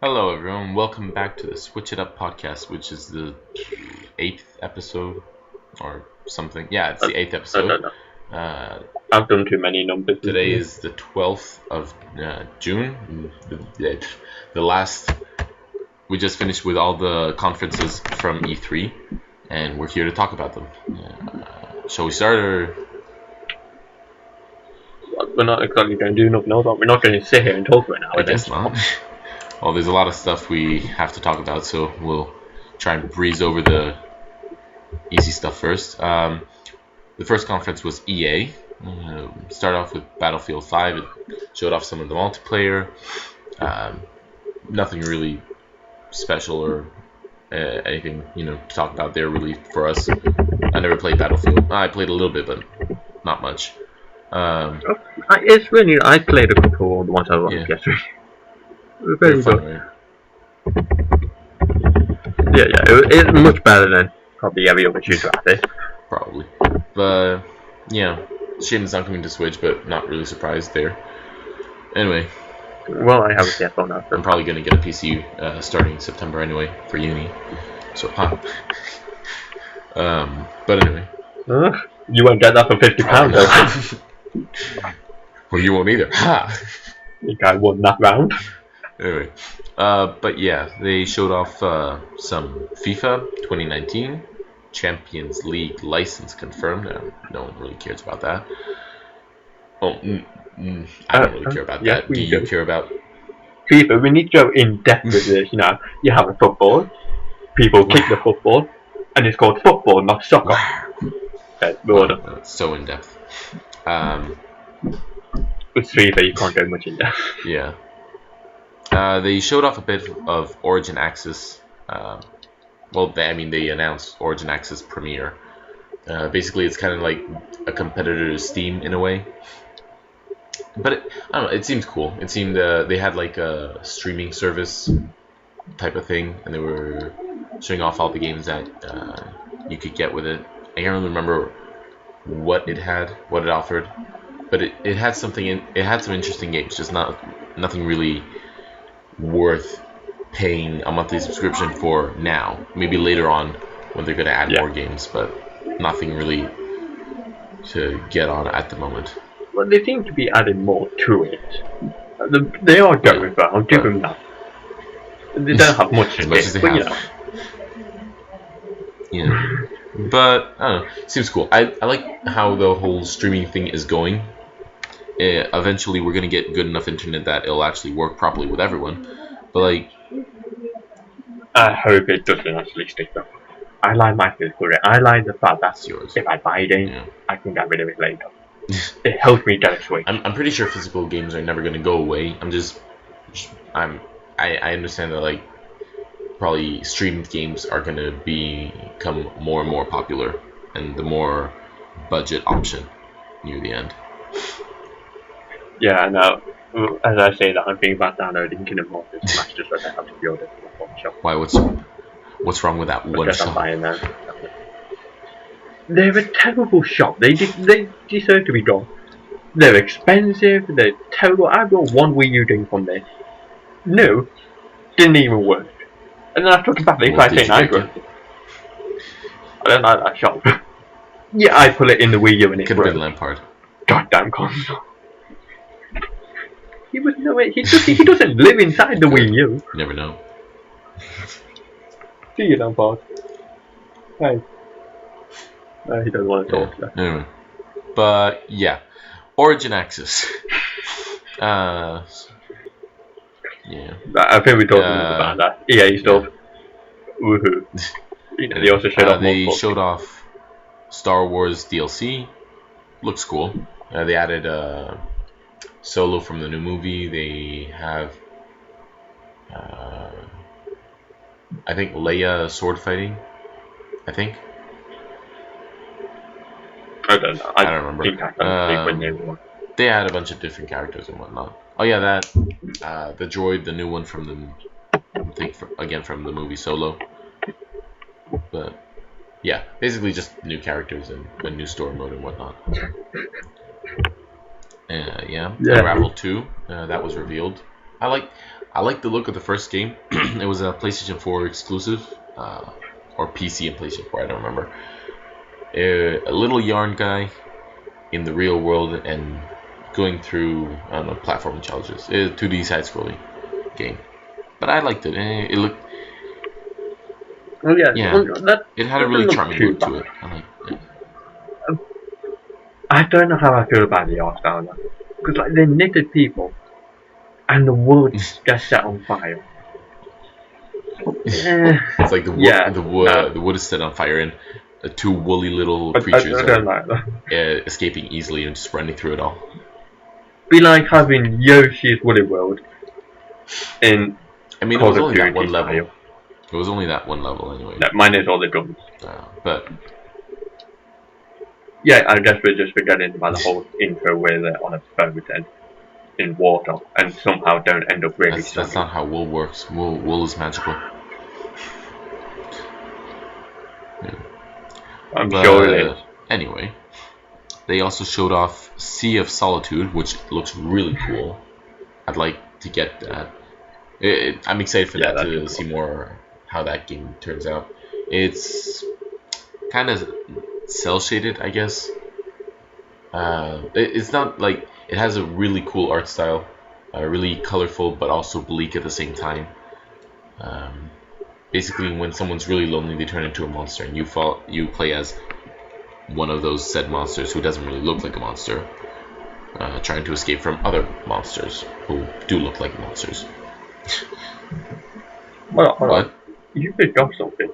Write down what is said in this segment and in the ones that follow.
Hello, everyone. Welcome back to the Switch It Up podcast, which is the eighth episode or something. Yeah, it's the eighth I don't episode. know. Uh, I've done too many numbers. Today is the 12th of June. The last. We just finished with all the conferences from E3, and we're here to talk about them. Shall we start, or We're not exactly going to do nothing else. We're not going to sit here and talk for an hour. I guess not? Well, there's a lot of stuff we have to talk about, so we'll try and breeze over the easy stuff first. The first conference was EA. Start off with Battlefield 5. It showed off some of the multiplayer. Nothing really special or anything to talk about there really for us. I never played Battlefield. I played a little bit, but not much. It's really. I played a couple of the ones I watched yesterday. Very fun, right? It's much better than probably every other shooter out there. Probably, but yeah, shame it's not coming to Switch, but not really surprised there. Anyway. Well, I have a PS4 now. I'm probably going to get a PC starting September anyway for uni. So, but anyway. You won't get that for £50 though. Well, you won't either. I think I won that round. Anyway. But yeah, they showed off some FIFA 2019 Champions League license confirmed. No one really cares about that. Oh, I don't really care about that. Do you care about FIFA? We need to go in depth with this. You have a football. People kick the football, and it's called football, not soccer. That's so in depth. With FIFA, you can't go much in depth. Yeah. They showed off a bit of Origin Access. They announced Origin Access Premier. Basically, it's kind of like a competitor to Steam in a way. But I don't know. It seems cool. It seemed they had like a streaming service type of thing, and they were showing off all the games that you could get with it. I can't really remember what it offered, but it had something. It had some interesting games, just nothing really worth paying a monthly subscription for now. Maybe later on when they're gonna add more games, but nothing really to get on at the moment. Well, they seem to be adding more to it. They are going for. I'll give them that. They don't have much as much as they have. But I don't know. It seems cool. I like how the whole streaming thing is going. Eventually, we're gonna get good enough internet that it'll actually work properly with everyone. But I hope it doesn't actually stick though. I like my physical rate. I like the fact that yours. If I buy it, I can get rid of it later. It helps me get a Switch. I'm pretty sure physical games are never gonna go away. I understand that probably streamed games are gonna become more and more popular, and the more budget option near the end. Yeah, I know. As I say that, I'm thinking about downloading Kingdom Hearts and Smash just so I have to be ordered from the shop. Why? What's wrong with that one shop? I'm buying them. They're a terrible shop. They deserve to be gone. They're expensive. They're terrible. I bought one Wii U thing from there. No, didn't even work. And then I took it back. They tried saying I don't like that shop. Yeah, I put it in the Wii U and it could have been Lampard. Goddamn console. He would know it. He doesn't live inside the Wii U. You never know. See you, Lampard. Hey. He doesn't want to talk. Anyway. But yeah, Origin Access. Yeah. I think we talked about that. EA stuff. Woohoo. They also showed off. They showed off Star Wars DLC. Looks cool. They added Solo from the new movie. They have, I think, Leia sword fighting. I think. I don't know. I don't remember. They had a bunch of different characters and whatnot. Oh yeah, that the droid, the new one from from the movie Solo. But yeah, basically just new characters and a new story mode and whatnot. Unravel 2, that was revealed. I I like the look of the first game. It was a PlayStation 4 exclusive, or PC and PlayStation 4. I don't remember. A little yarn guy in the real world and going through, I don't know, platforming challenges. 2D side-scrolling game, but I liked it. It looked, Well, yeah, yeah, well, that it had a doesn't really look charming too look to bad. it. I like it. I don't know how I feel about the art style now. Because, like, they're knitted people, and the wood gets set on fire. It's like the wood, Yeah, the wood is set on fire, and two woolly little creatures I are don't like that. escaping easily and just running through it all. Be like having Yoshi's Woolly World in I mean, it Call was of only that Duty one level. style. It was only that one level anyway. No, mine is all the guns. But Yeah, I guess we're just forgetting about the whole intro where they're on a boat and in water and somehow don't end up really that's not how wool works. Wool is magical. I'm sure it is. Anyway, they also showed off Sea of Solitude, which looks really cool. I'd like to get that. I'm excited for that to see more how that game turns out. It's kind of cell shaded, I guess. It's not like it has a really cool art style, really colorful but also bleak at the same time. Basically, when someone's really lonely, they turn into a monster, and you play as one of those said monsters who doesn't really look like a monster, trying to escape from other monsters who do look like monsters. Well, hold What? on. You forgot something.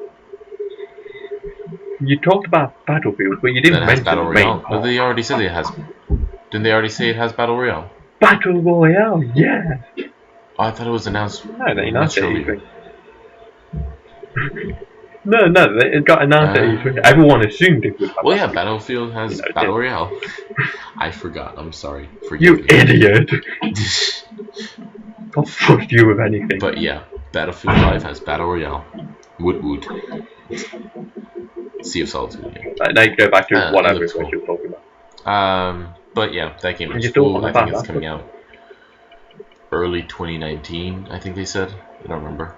You talked about Battlefield, but you didn't That has mention Battle the main Royale. part. But they already said it has. Didn't they already say it has Battle Royale? Battle Royale, yeah. Oh, I thought it was announced. No, they announced it Naturally. at E3. No, it got announced at E3. Everyone assumed it would have. Well, yeah, Battlefield has You know, it Battle did. Royale. I forgot. I'm sorry. You Forgive me. idiot! I'll trust you with anything. But yeah, Battlefield 5 has Battle Royale. Wood. Sea of Solitude. Yeah. Now you go back to It whatever it looks was cool. you were talking about. But yeah, that game You is still cool. want I to think buy it's that? coming out early 2019. I think they said. I don't remember.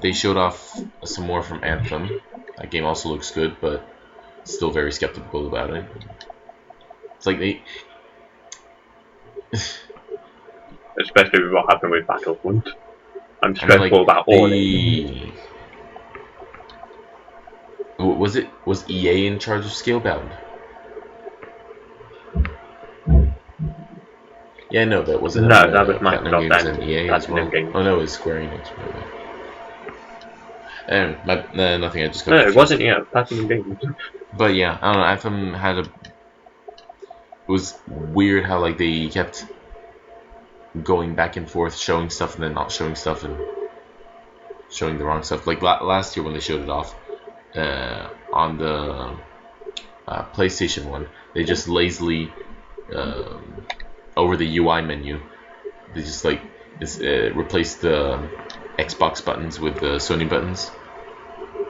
They showed off some more from Anthem. That game also looks good, but still very skeptical about it. It's like they. Especially with what happened with Battlefront. I'm I mean, skeptical about all of it. Was EA in charge of Scalebound? Yeah, no, that wasn't. No, that was Platinum Microsoft Games and and EA as well. Platinum Games. Oh no, it was Square Enix. And nothing. I just got No, it confused. wasn't, yeah, Platinum Games. But yeah, I don't know. Anthem had a. It was weird how like they kept going back and forth, showing stuff and then not showing stuff and showing the wrong stuff. Like last year when they showed it off on the PlayStation one, they just lazily over the UI menu, they just like replaced the Xbox buttons with the Sony buttons,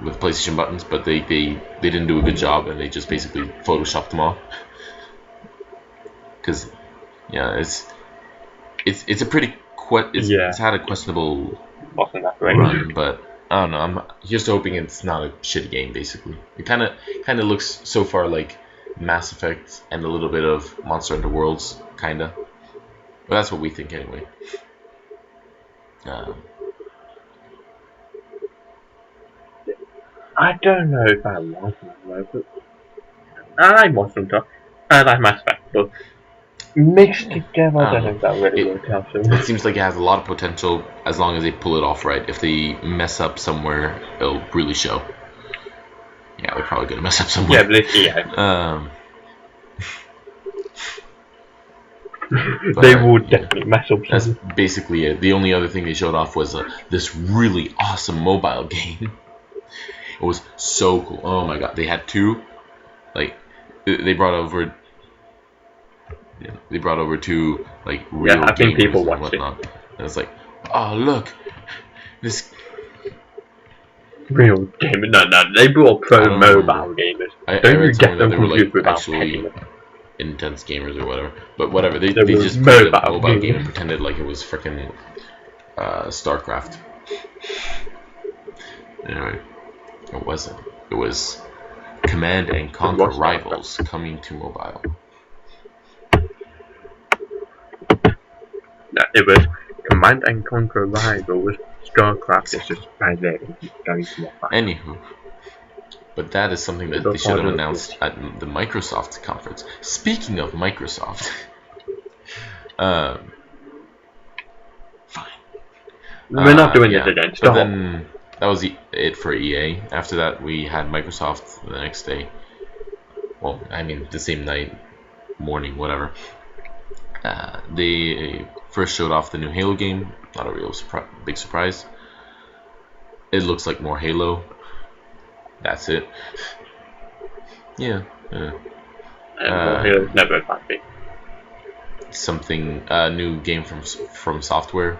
with PlayStation buttons, but they didn't do a good job and they just basically photoshopped them all. Because yeah, it's a pretty it's had a questionable Wasn't that great? run, but I don't know. I'm just hoping it's not a shitty game. Basically, it kind of looks so far like Mass Effect and a little bit of Monster Hunter Worlds, kinda. But that's what we think anyway. I don't know if I like them, but I like Monster Hunter. I like Mass Effect, but mixed together, I don't know if that really worked out for me. It seems like it has a lot of potential as long as they pull it off right. If they mess up somewhere, it'll really show. Yeah, they're probably gonna mess up somewhere. Yeah, but it's EA. They would definitely mess up That's something. basically it. The only other thing they showed off was this really awesome mobile game. It was so cool. Oh my god, they had two. Like they brought over. They brought over two like real I think gamers people and watched it. whatnot. And it's like, oh look, this. Real gamer? No, they brought I pro don't mobile remember. gamers. I Don't you read get somewhere that them they were confused like without actually petting them. intense gamers or whatever. But whatever, they There was just played a mobile mobile game game. and pretended like it was freaking StarCraft. Anyway, it wasn't. It was Command and Conquer was Rivals coming to mobile. No, it was Command and Conquer Rivals. StarCraft is just right there. Going to mobile. Anywho, but that is something that they should have announced at the Microsoft conference. Speaking of Microsoft, fine. We're not doing yeah. this again. But Stop. then that was it for EA. After that, we had Microsoft the next day. Well, I mean the same night, morning, whatever. They first showed off the new Halo game. Not a real big surprise. It looks like more Halo. That's it. Yeah. Halo's never a bad thing. Something new game from Software.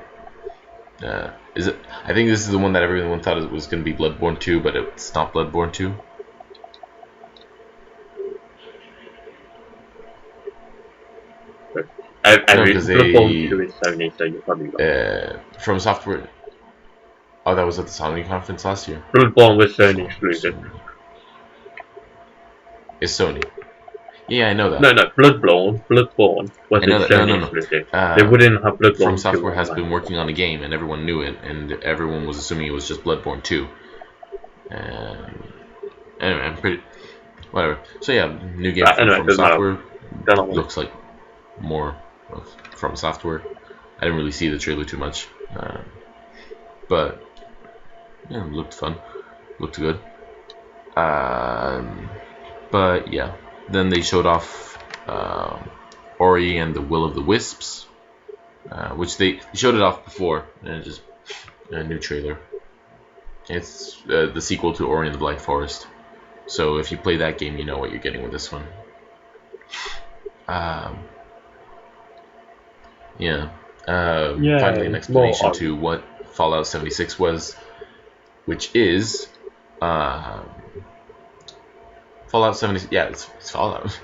Is it? I think this is the one that everyone thought it was going to be Bloodborne 2, but it's not Bloodborne 2. Bloodborne 2 is Sony, so you're probably right. From Software. Oh, that was at the Sony conference last year. Bloodborne was Sony exclusive. It's Sony. Yeah, I know that. No, Bloodborne was a Sony exclusive. They wouldn't have Bloodborne. From Software has been working on a game, and everyone knew it, and everyone was assuming it was just Bloodborne 2. Anyway, I'm pretty... Whatever. So yeah, new game from Software. Looks like more from Software. I didn't really see the trailer too much. But... yeah, it looked fun. Looked good. But yeah. Then they showed off Ori and the Will of the Wisps, which they showed it off before, and just a new trailer. It's the sequel to Ori and the Blind Forest. So if you play that game, you know what you're getting with this one. Finally, an explanation to what Fallout 76 was, which is Fallout 76. Yeah, it's Fallout.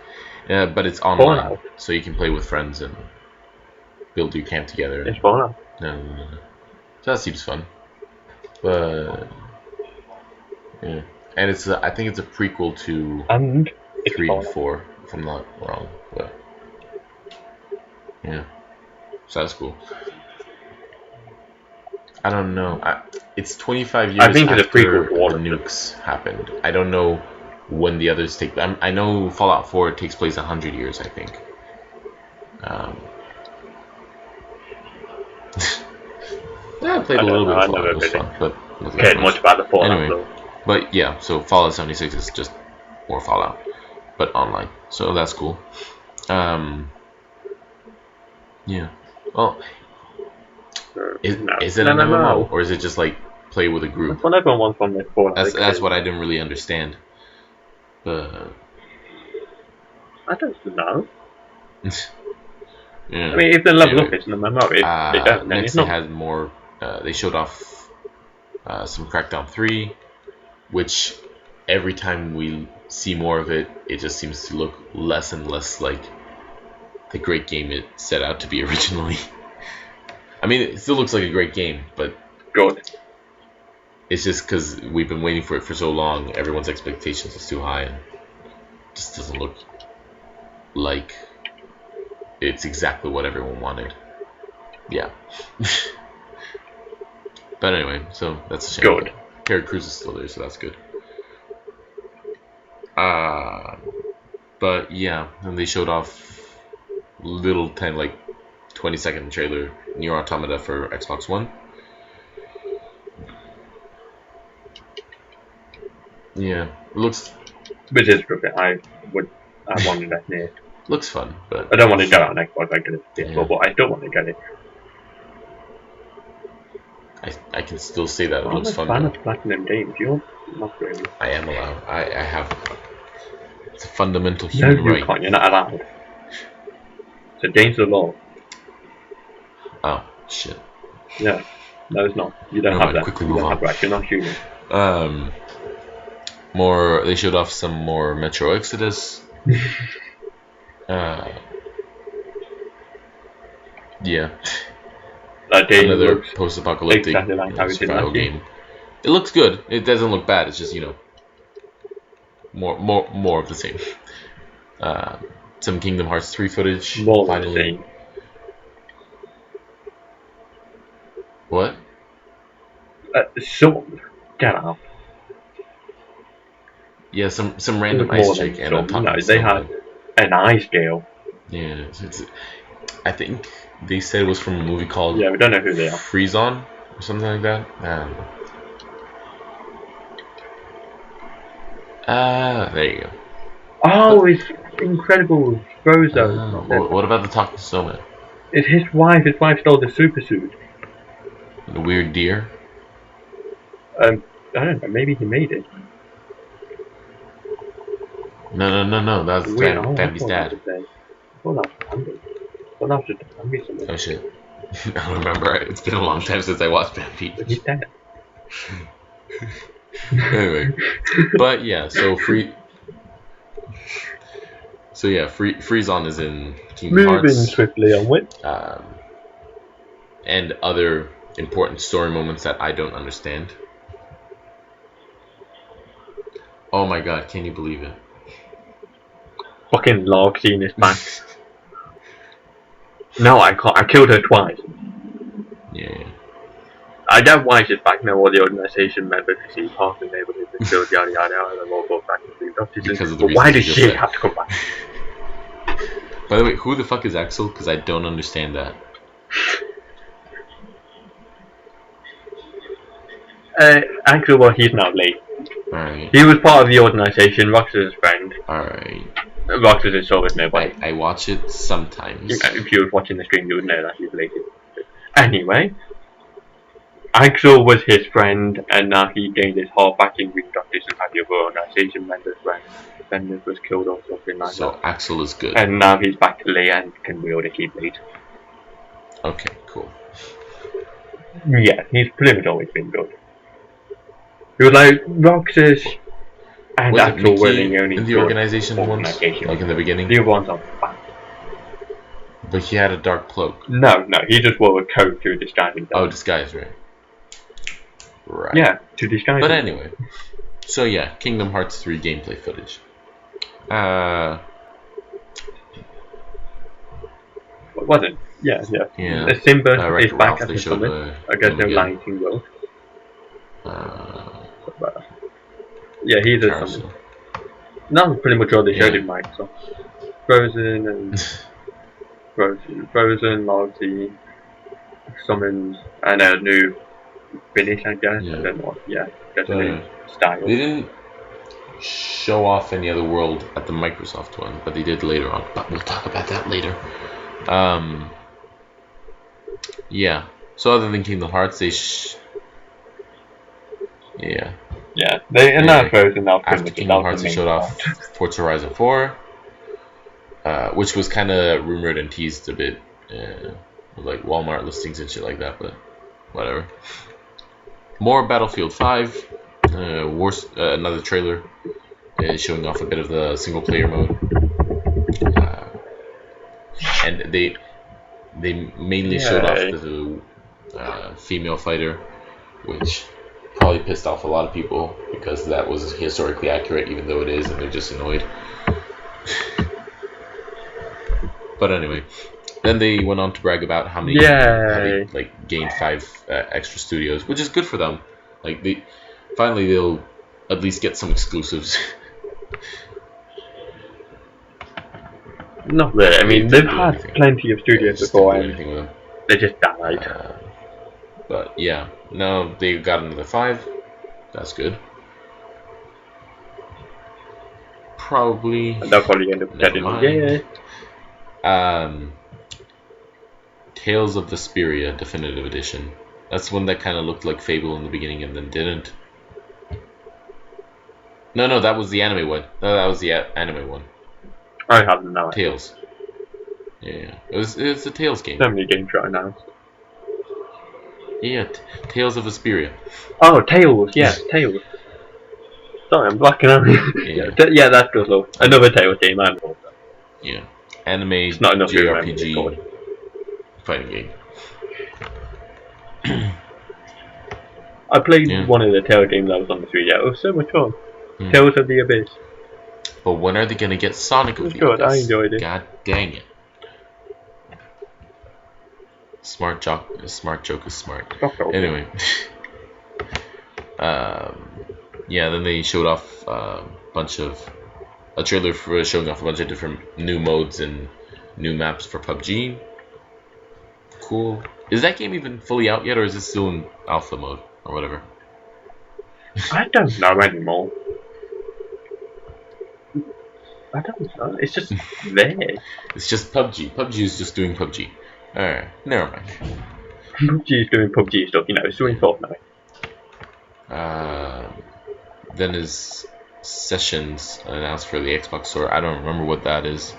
Yeah, but it's online, Fallout. So you can play with friends and build your camp together. It's Fallout. No. So that seems fun. But yeah, and it's I think it's a prequel to 3 and 4, if I'm not wrong. But yeah, so that's cool. I don't know. It's 25 years after the nukes happened. I don't know when the others take. I know Fallout 4 takes place 100 years, I think. Yeah, I played a little bit of Fallout. It was fun, but cared much about the Fallout. Anyway, but yeah, so Fallout 76 is just more Fallout, but online. So that's cool. Yeah. Well, is it an MMO or is it just like play with a group? That's what everyone wants from this Fallout. That's what I didn't really understand. I don't know. Yeah. I mean, if they level up, it's an MMO. If they don't, then next it's not. They had more. They showed off some Crackdown 3, which every time we see more of it, it just seems to look less and less like the great game it set out to be originally. I mean, it still looks like a great game, but good. It's just because we've been waiting for it for so long, everyone's expectations is too high, and it just doesn't look like it's exactly what everyone wanted. Yeah. But anyway, so that's a shame. Good. Terry Crews is still there, so that's good. But yeah, then they showed off little 20-second trailer Nier Automata for Xbox One. Yeah, it looks. Which is good. I wanted that near. Looks fun, but I don't want to get it on Xbox. I get it PS4, but I still want to get it. I can still say that it looks fun. I'm a fan of Platinum Games. You're not really. I am allowed. I have. It's a fundamental human right. No, you can't. You're not allowed. It's against the law. Oh shit. Yeah. No, it's not. You don't have that. Quickly you move don't on. have that. You're not human. They showed off some more Metro Exodus. Yeah, That game another looks post-apocalyptic exactly like how it did survival last year. game. It looks good. It doesn't look bad. It's just more of the same. Some Kingdom Hearts 3 footage. More of the finally. same. What? Some. Get out. Yeah, some random It was more ice chick than and on some, top no, of they someone. had an ice scale. Yeah, I think they said it was from a movie called Yeah, we don't know who they are. Freeze-On or something like that. There you go. Oh, it's incredible. Frozo. What about the Talking Snowman? It's his wife. His wife stole the super suit. The weird deer? I don't know. Maybe he made it. No. That's Weird. Bambi's dad. Well, that's Bambi. Well, that's just Bambi. Oh shit. I don't remember. It's been a long time since I watched Bambi. But he's dead. Anyway, but yeah, so Freeze-On is in Kingdom Moving Hearts, swiftly onward. and other important story moments that I don't understand. Oh my god, can you believe it? Fucking Larksy is back. No, I can't. I killed her twice. Yeah. I doubt why she's back now. All the organisation members who see half the neighbourhood and killed yada yada yada. They'll all go back and do Because of the But why does reasons she you just have to come back? By the way, who the fuck is Axel? Because I don't understand that. Actually, well, he's now late. Alright. He was part of the organisation. Roxas' friend. Alright. Roxas is so with nobody. I watch it sometimes. If you were watching the stream, you would know that he's related. Anyway, Axel was his friend, and now he gained his heart back in Green Doctors and had the other organisation members when Bendis was killed or something like So that. Axel is good. And now he's back to Lee and can wield a keyblade. Okay, cool. Yeah, he's pretty much always been good. He was like Roxas and Was it Axel were Mickey the only in the good organization once? organisation. Like in the beginning? The other ones are bad. But he had a dark cloak. No, he just wore a coat to disguise himself. Oh, disguise, right? Right. Yeah, to disguise But himself. anyway. So yeah, Kingdom Hearts 3 gameplay footage. What was it? Yeah. Yeah. The Simba is Wreck-It back Ralph, at they the showed summit. I guess him no again. lighting will. Uh, Yeah, he's a Carousel. summon. That's pretty much all they showed Yeah. in Microsoft. Frozen and Frozen, Logsy, summons, and a new finish, I guess. Yeah. I don't know what. Yeah, that's a But, new style. They didn't show off any other world at the Microsoft one, but they did later on. But we'll talk about that later. Yeah. So other than Kingdom Hearts, they yeah. Yeah, they and now Frozen now pretty After much Kingdom announced Hearts, the they main showed off part. Forza Horizon 4, which was kind of rumored and teased a bit, with like Walmart listings and shit like that. But whatever. More Battlefield 5. Another trailer showing off a bit of the single player mode, and they mainly showed off the female fighter, which probably pissed off a lot of people because that was historically accurate, even though it is, and they're just annoyed. But anyway, then they went on to brag about how many how they like gained 5 extra studios, which is good for them. Like they'll at least get some exclusives. Not really. I mean, They they've didn't do had anything. plenty of They studios just before, didn't do and anything with them. they just died. But yeah, no, they got another 5. That's good. Probably. And they'll probably end up Never getting mind. yeah. Tales of Vesperia Definitive Edition. That's one that kind of looked like Fable in the beginning and then didn't. No, that was the anime one. No, that was the anime one. I have no idea. Tales. Yeah, it's a Tales game. So many games right now. Yeah, Tales of Vesperia. Oh, Tails, yes, Tails. Sorry, I'm blacking out. Yeah. Yeah, that's good. Look, another Tails game. I'm Yeah. anime It's not enough to remember what it's JRPG called. fighting game. I played Yeah. one of the Tales games that was on the 3DS. It was so much fun. Hmm. Tales of the Abyss. But when are they gonna get Sonic of It was the good, I Abyss? enjoyed it. God dang it. Smart joke is smart. Anyway. Yeah, then they showed off a trailer for showing off a bunch of different new modes and new maps for PUBG. Cool. Is that game even fully out yet, or is it still in alpha mode or whatever? I don't know anymore. I don't know. It's just there. It's just PUBG. PUBG is just doing PUBG. Alright, never mind. PUBG is doing PUBG stuff, it's doing Fortnite. Then is Sessions announced for the Xbox Store. I don't remember what that is.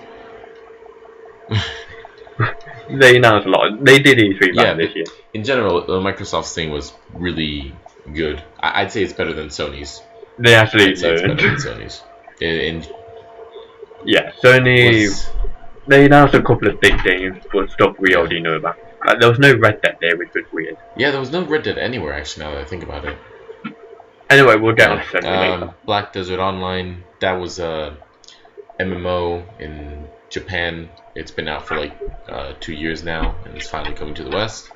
They announced a lot. They did E3 back this year. In general, Microsoft's thing was really good. I'd say it's better than Sony's. They actually I'd say it's better learned. than Sony's. Yeah, Sony. They announced a couple of big things, but stuff we already know about. There was no Red Dead there, which was weird. Yeah, there was no Red Dead anywhere, actually, now that I think about it. Anyway, we'll get on to Sony later. Black Desert Online, that was a MMO in Japan. It's been out for like 2 years now, and it's finally coming to the West.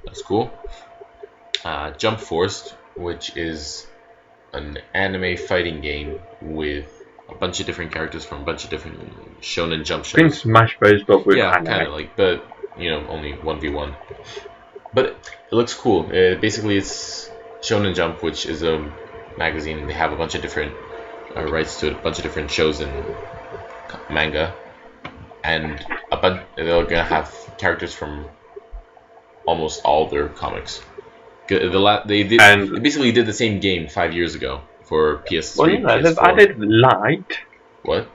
That's cool. Jump Force, which is an anime fighting game with a bunch of different characters from a bunch of different Shonen Jump I think shows. Smash Bros. But with Yeah, anime. kind of like, but only 1v1. But it looks cool. Basically, it's Shonen Jump, which is a magazine, and they have a bunch of different rights to a bunch of different shows and manga, and they're gonna have characters from almost all their comics. They basically did the same game 5 years ago for PS3. Well, they've PS4. added Light. What?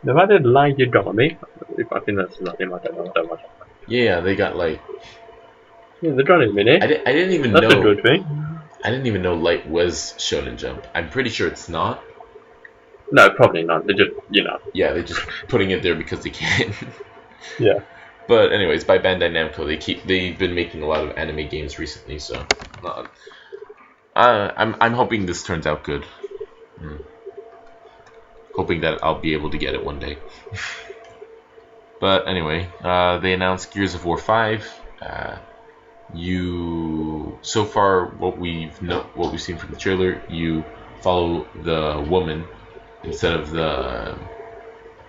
They've added Light Yagami. If I think that's not him, I don't know that much. Yeah, they got like. Yeah, they're trying to admit I it. didn't even That's know. a good thing. I didn't even know Light was Shonen Jump. I'm pretty sure it's not. No, probably not. They're just, Yeah, they're just putting it there because they can. Yeah. But anyways, by Bandai Namco, they've been making a lot of anime games recently, so I'm hoping this turns out good. Hoping that I'll be able to get it one day. But anyway, they announced Gears of War 5. So far what we've seen from the trailer, you follow the woman instead of the.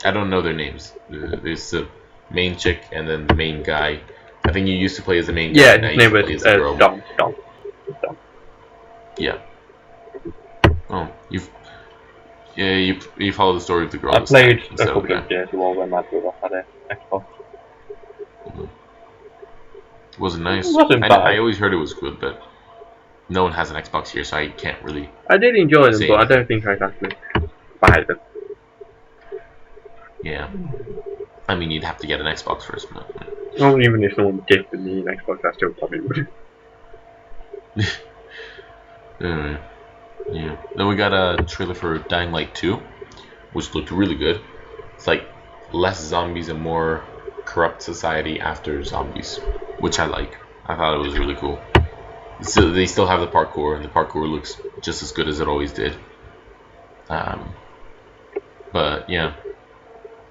I don't know their names. There's the main chick and then the main guy. I think you used to play as the main guy. Yeah, now his you name play was as the girl. Dom. Yeah. Oh, you follow the story of the girl. I played a instead of the couple guy. of Gears of War when my brother had an Xbox. Was it nice? It wasn't bad. I always heard it was good, but no one has an Xbox here, so I can't really. I did enjoy them, Same. but I don't think I'd actually buy them. Yeah. I mean, you'd have to get an Xbox first, but. Not even if someone gifted me an Xbox, I still probably would. Anyway, yeah. Then we got a trailer for Dying Light 2, which looked really good. It's like less zombies and more corrupt society after zombies, which I like. I thought it was really cool. So they still have the parkour, and the parkour looks just as good as it always did. But yeah,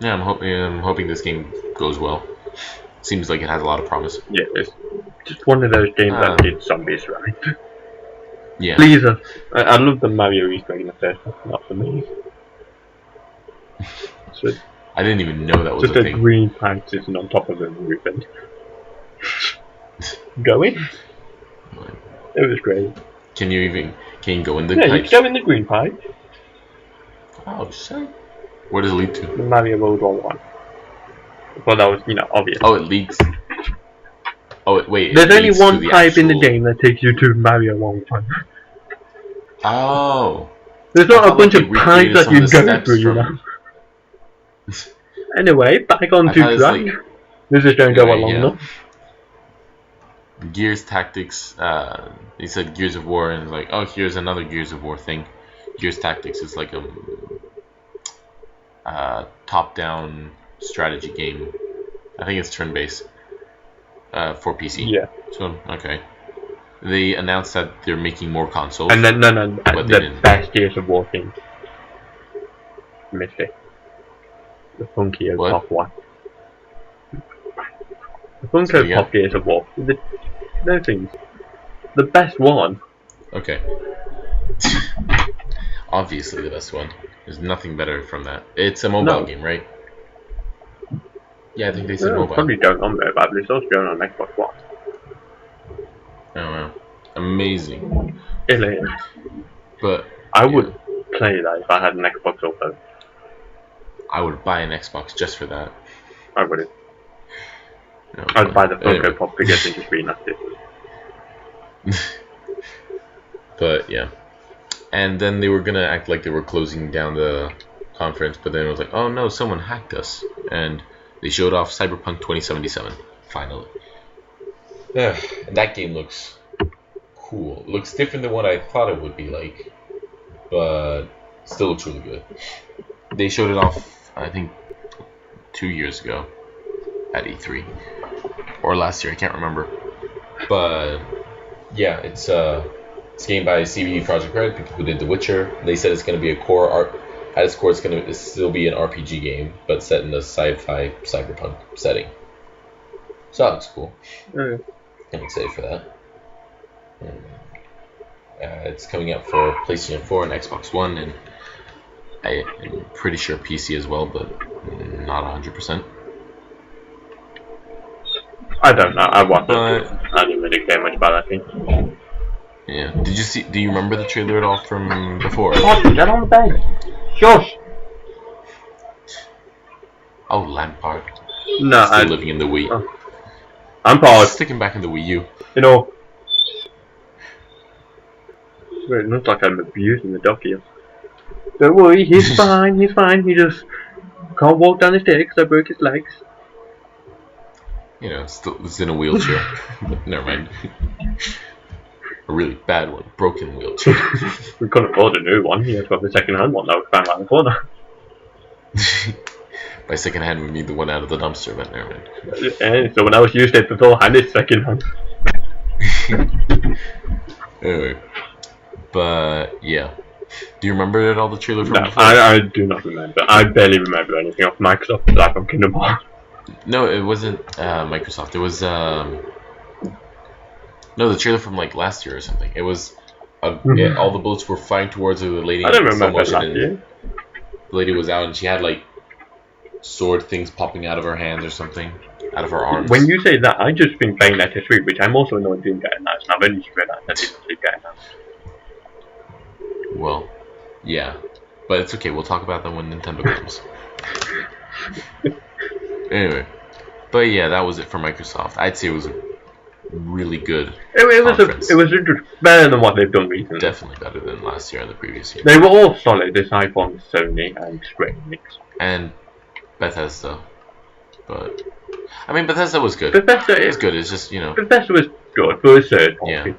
I'm hoping this game goes well. Seems like it has a lot of promise. Yeah, it's just one of those games that did zombies right. Yeah. Please, I love the Mario Easter egg in the first one, not for me. So I didn't even know that was just a a thing. green plant sitting on top of a roof and going. It was great. Can you go in the Yeah, you pipes? can go in the green pipe. Oh shit. Where does it lead to? The Mario World War 1. Well, that was, obvious. Oh, it leads. Oh wait. it There's only leads to one the pipe in the actual- game that takes you to Mario World 1. Oh. There's I not a thought, bunch like, of they pipes recreated that some you of the go steps through, from- Anyway, back on I to thought it was track. like This just don't go Anyway, along yeah. enough. Gears Tactics. They said Gears of War, and it's like, oh, here's another Gears of War thing. Gears Tactics is like a top-down strategy game. I think it's turn-based for PC. Yeah. So okay. They announced that they're making more consoles. And then But they the didn't. best Gears of War thing. Missed it. The Funko What? Pop one. The Say it Funko again? Pop Gears of War. No things. The best one. Okay. Obviously the best one. There's nothing better from that. It's a mobile No. game, right? Yeah, I think they said No, mobile. probably don't on mobile, but it's also going on Xbox One. Oh wow. Amazing. It is. But I would play that if I had an Xbox or phone. I would buy an Xbox just for that. I wouldn't. No, I'd buy the Funko anyway. Pop figures and just reenact it. But yeah. And then they were gonna act like they were closing down the conference, but then it was like, oh no, someone hacked us. And they showed off Cyberpunk 2077, finally. Yeah, and that game looks cool. It looks different than what I thought it would be like, but still looks really good. They showed it off, I think, 2 years ago at E3. Or last year, I can't remember. But yeah, it's a game by CBD Projekt Red, people who did The Witcher. They said it's going to be a core art. At its core, it's going to still be an RPG game, but set in a sci-fi cyberpunk setting. So that looks cool. I'm excited for that. It's coming out for PlayStation 4 and Xbox One, and I'm pretty sure PC as well, but not 100%. I don't know. I watched But it. I didn't really care much about that thing. yeah, did you see? Do you remember the trailer at all from before? Get on the bed. Shush. Oh, Lampard. No, Still living in the Wii. Oh. I'm paused. Sticking back in the Wii U. You know. It looks like I'm abusing the dog here. Don't worry, he's fine. He's fine. He just can't walk down the stairs because I broke his legs. You know, still it's in a wheelchair. But never mind. A really bad one, broken wheelchair. We couldn't afford a new one. He had to have a second-hand one that was found around the corner. By second hand, we mean the one out of the dumpster, but never mind. Yeah, someone else used it beforehand. It's second-hand. Anyway, but yeah. Do you remember at all the trailer from No, before? I do not remember. I barely remember anything off Microsoft aside from Kingdom Hearts. No, it wasn't Microsoft. It was no, the trailer from like last year or something. It was yeah, all the bullets were flying towards the lady. I don't in slow remember motion, last and year. the lady was out and she had like sword things popping out of her hands or something, out of her arms. When you say that, I just think Bayonetta 3, which I'm also annoyed didn't get announced, and I've only just realized that didn't get announced. Well, yeah, but it's okay. We'll talk about that when Nintendo comes. Anyway, but yeah, that was it for Microsoft. I'd say it was a really good conference. It was better than what they've done recently. Definitely better than last year and the previous year. They were all solid, aside from Sony and Square Enix. And Bethesda, but I mean Bethesda was good. Bethesda It was is good. It's just, you know, Bethesda was good for a third party. Yeah.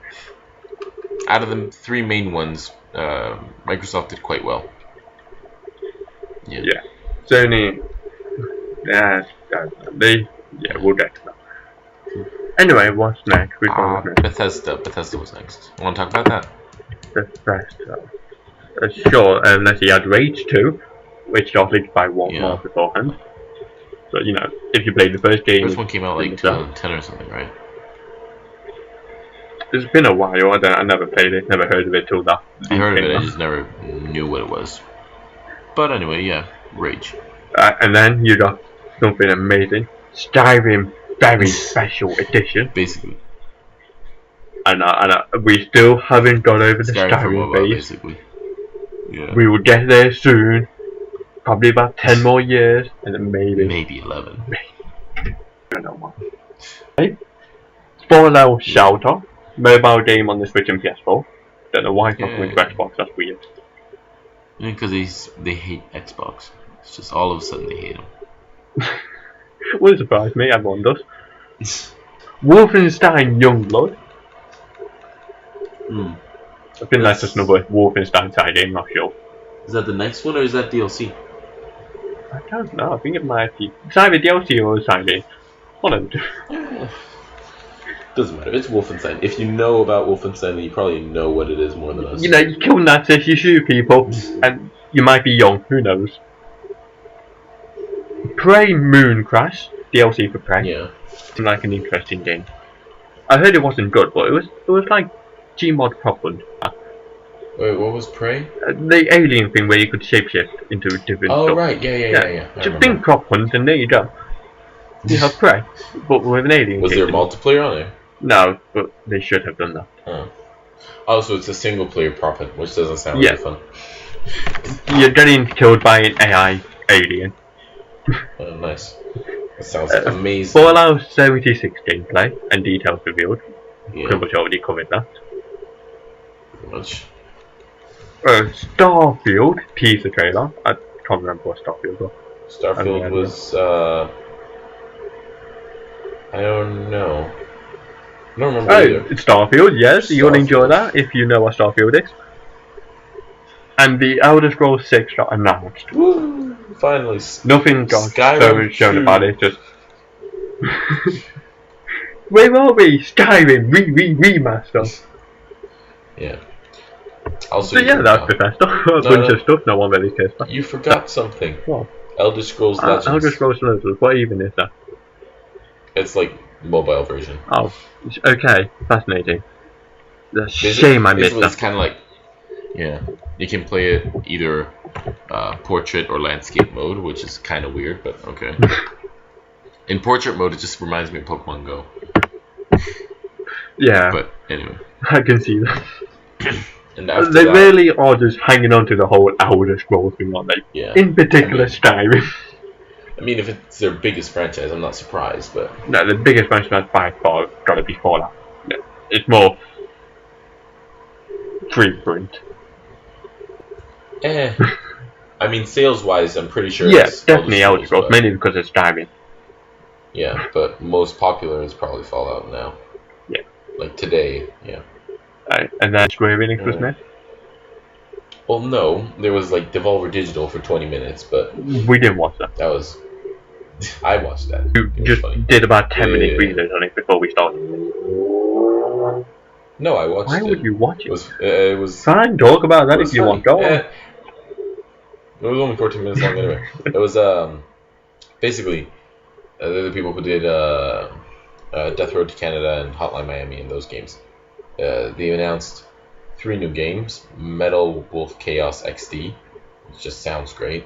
Out of the three main ones, Microsoft did quite well. Yeah. Yeah. Sony, we'll get to that. Anyway, what's next? Which one was next? Bethesda was next. Want to talk about that? Bethesda. Sure, unless he had Rage 2, which got leaked by Walmart beforehand. So, you know, if you played the first game... First one came out like 2010 or something, right? It's been a while, I never played it, never heard of it till that. I heard of it, I just never knew what it was. But anyway, yeah, Rage. And then you got something amazing. Skyrim Very Special Edition. Basically. And we still haven't got over the Skyrim for Skyrim mobile, phase. basically. Yeah. We will get there soon. Probably about 10 more years, and then Maybe 11. I don't know what. Hey. Fallout Shelter. Mobile game on the Switch and PS4. Don't know why it's not coming to Xbox, that's weird. Yeah, because they hate Xbox. It's just all of a sudden they hate them. Wouldn't surprise me, everyone does. Wolfenstein Youngblood. I think that's just another Wolfenstein side game, not sure. Is that the next one or is that DLC? I don't know. I think it might be. It's either DLC or Silent. One of the two. Doesn't matter. It's Wolfenstein. If you know about Wolfenstein, then you probably know what it is more than us. You know, you kill Nazis, you shoot people, and you might be young. Who knows? Prey Moon Crash DLC for Prey. Yeah. Seemed like an interesting game. I heard it wasn't good, but it was like Gmod Propland. Wait, what was Prey? The alien thing where you could shapeshift into different Oh, stuff. right. Yeah. Just think Prop Hunt and there you go. You have Prey, but with an alien. Was there multiplayer on there? No, but they should have done that. Oh, so it's a single player prop hunt, which doesn't sound really fun. You're getting killed by an AI alien. Oh, nice. That sounds amazing. Fallout 76 gameplay and details revealed. Yeah. Pretty much already covered that. Pretty much. Starfield teaser trailer. I can't remember what Starfield was. Starfield was, I don't know. I don't remember either. It's Starfield, yes, you'll enjoy that if you know what Starfield is. And the Elder Scrolls 6 got announced. Woo! Finally. Nothing got shown 2. about it, just... Where are we? Skyrim, remaster. Yeah. Also, So yeah, that's Bethesda. A bunch of stuff no one really cares about. You forgot something. What? Elder Scrolls Legends. Elder Scrolls Legends, what even is that? It's like mobile version. Oh, okay, fascinating. The shame I missed that. It's kind of like, yeah, you can play it either portrait or landscape mode, which is kind of weird, but okay. In portrait mode, it just reminds me of Pokemon Go. Yeah, but anyway, I can see that. And after they that, really are just hanging on to the whole Elder Scrolls thing, aren't they? Yeah. In particular, Skyrim. I mean, if it's their biggest franchise, I'm not surprised, but... No, the biggest franchise by far gotta be Fallout. No, it's more frequent. I mean, sales-wise, I'm pretty sure Yeah, it's definitely Elder Scrolls, but- mainly because it's Skyrim. Yeah, but most popular is probably Fallout now. Yeah. Like today, yeah. And then Square Enix was next. Well, no, there was like Devolver Digital for 20 minutes, but We didn't watch that. that was... I watched that. We It was just funny. did about 10 minute Yeah. research on it before we started. No, I watched Why it. would you watch It it? it was Fine, talk about that it if was you want. funny. Go on. It was only 14 minutes long anyway. It was basically they're the people who did Death Road to Canada and Hotline Miami in those games. They announced 3 new games: Metal Wolf Chaos XD, which just sounds great.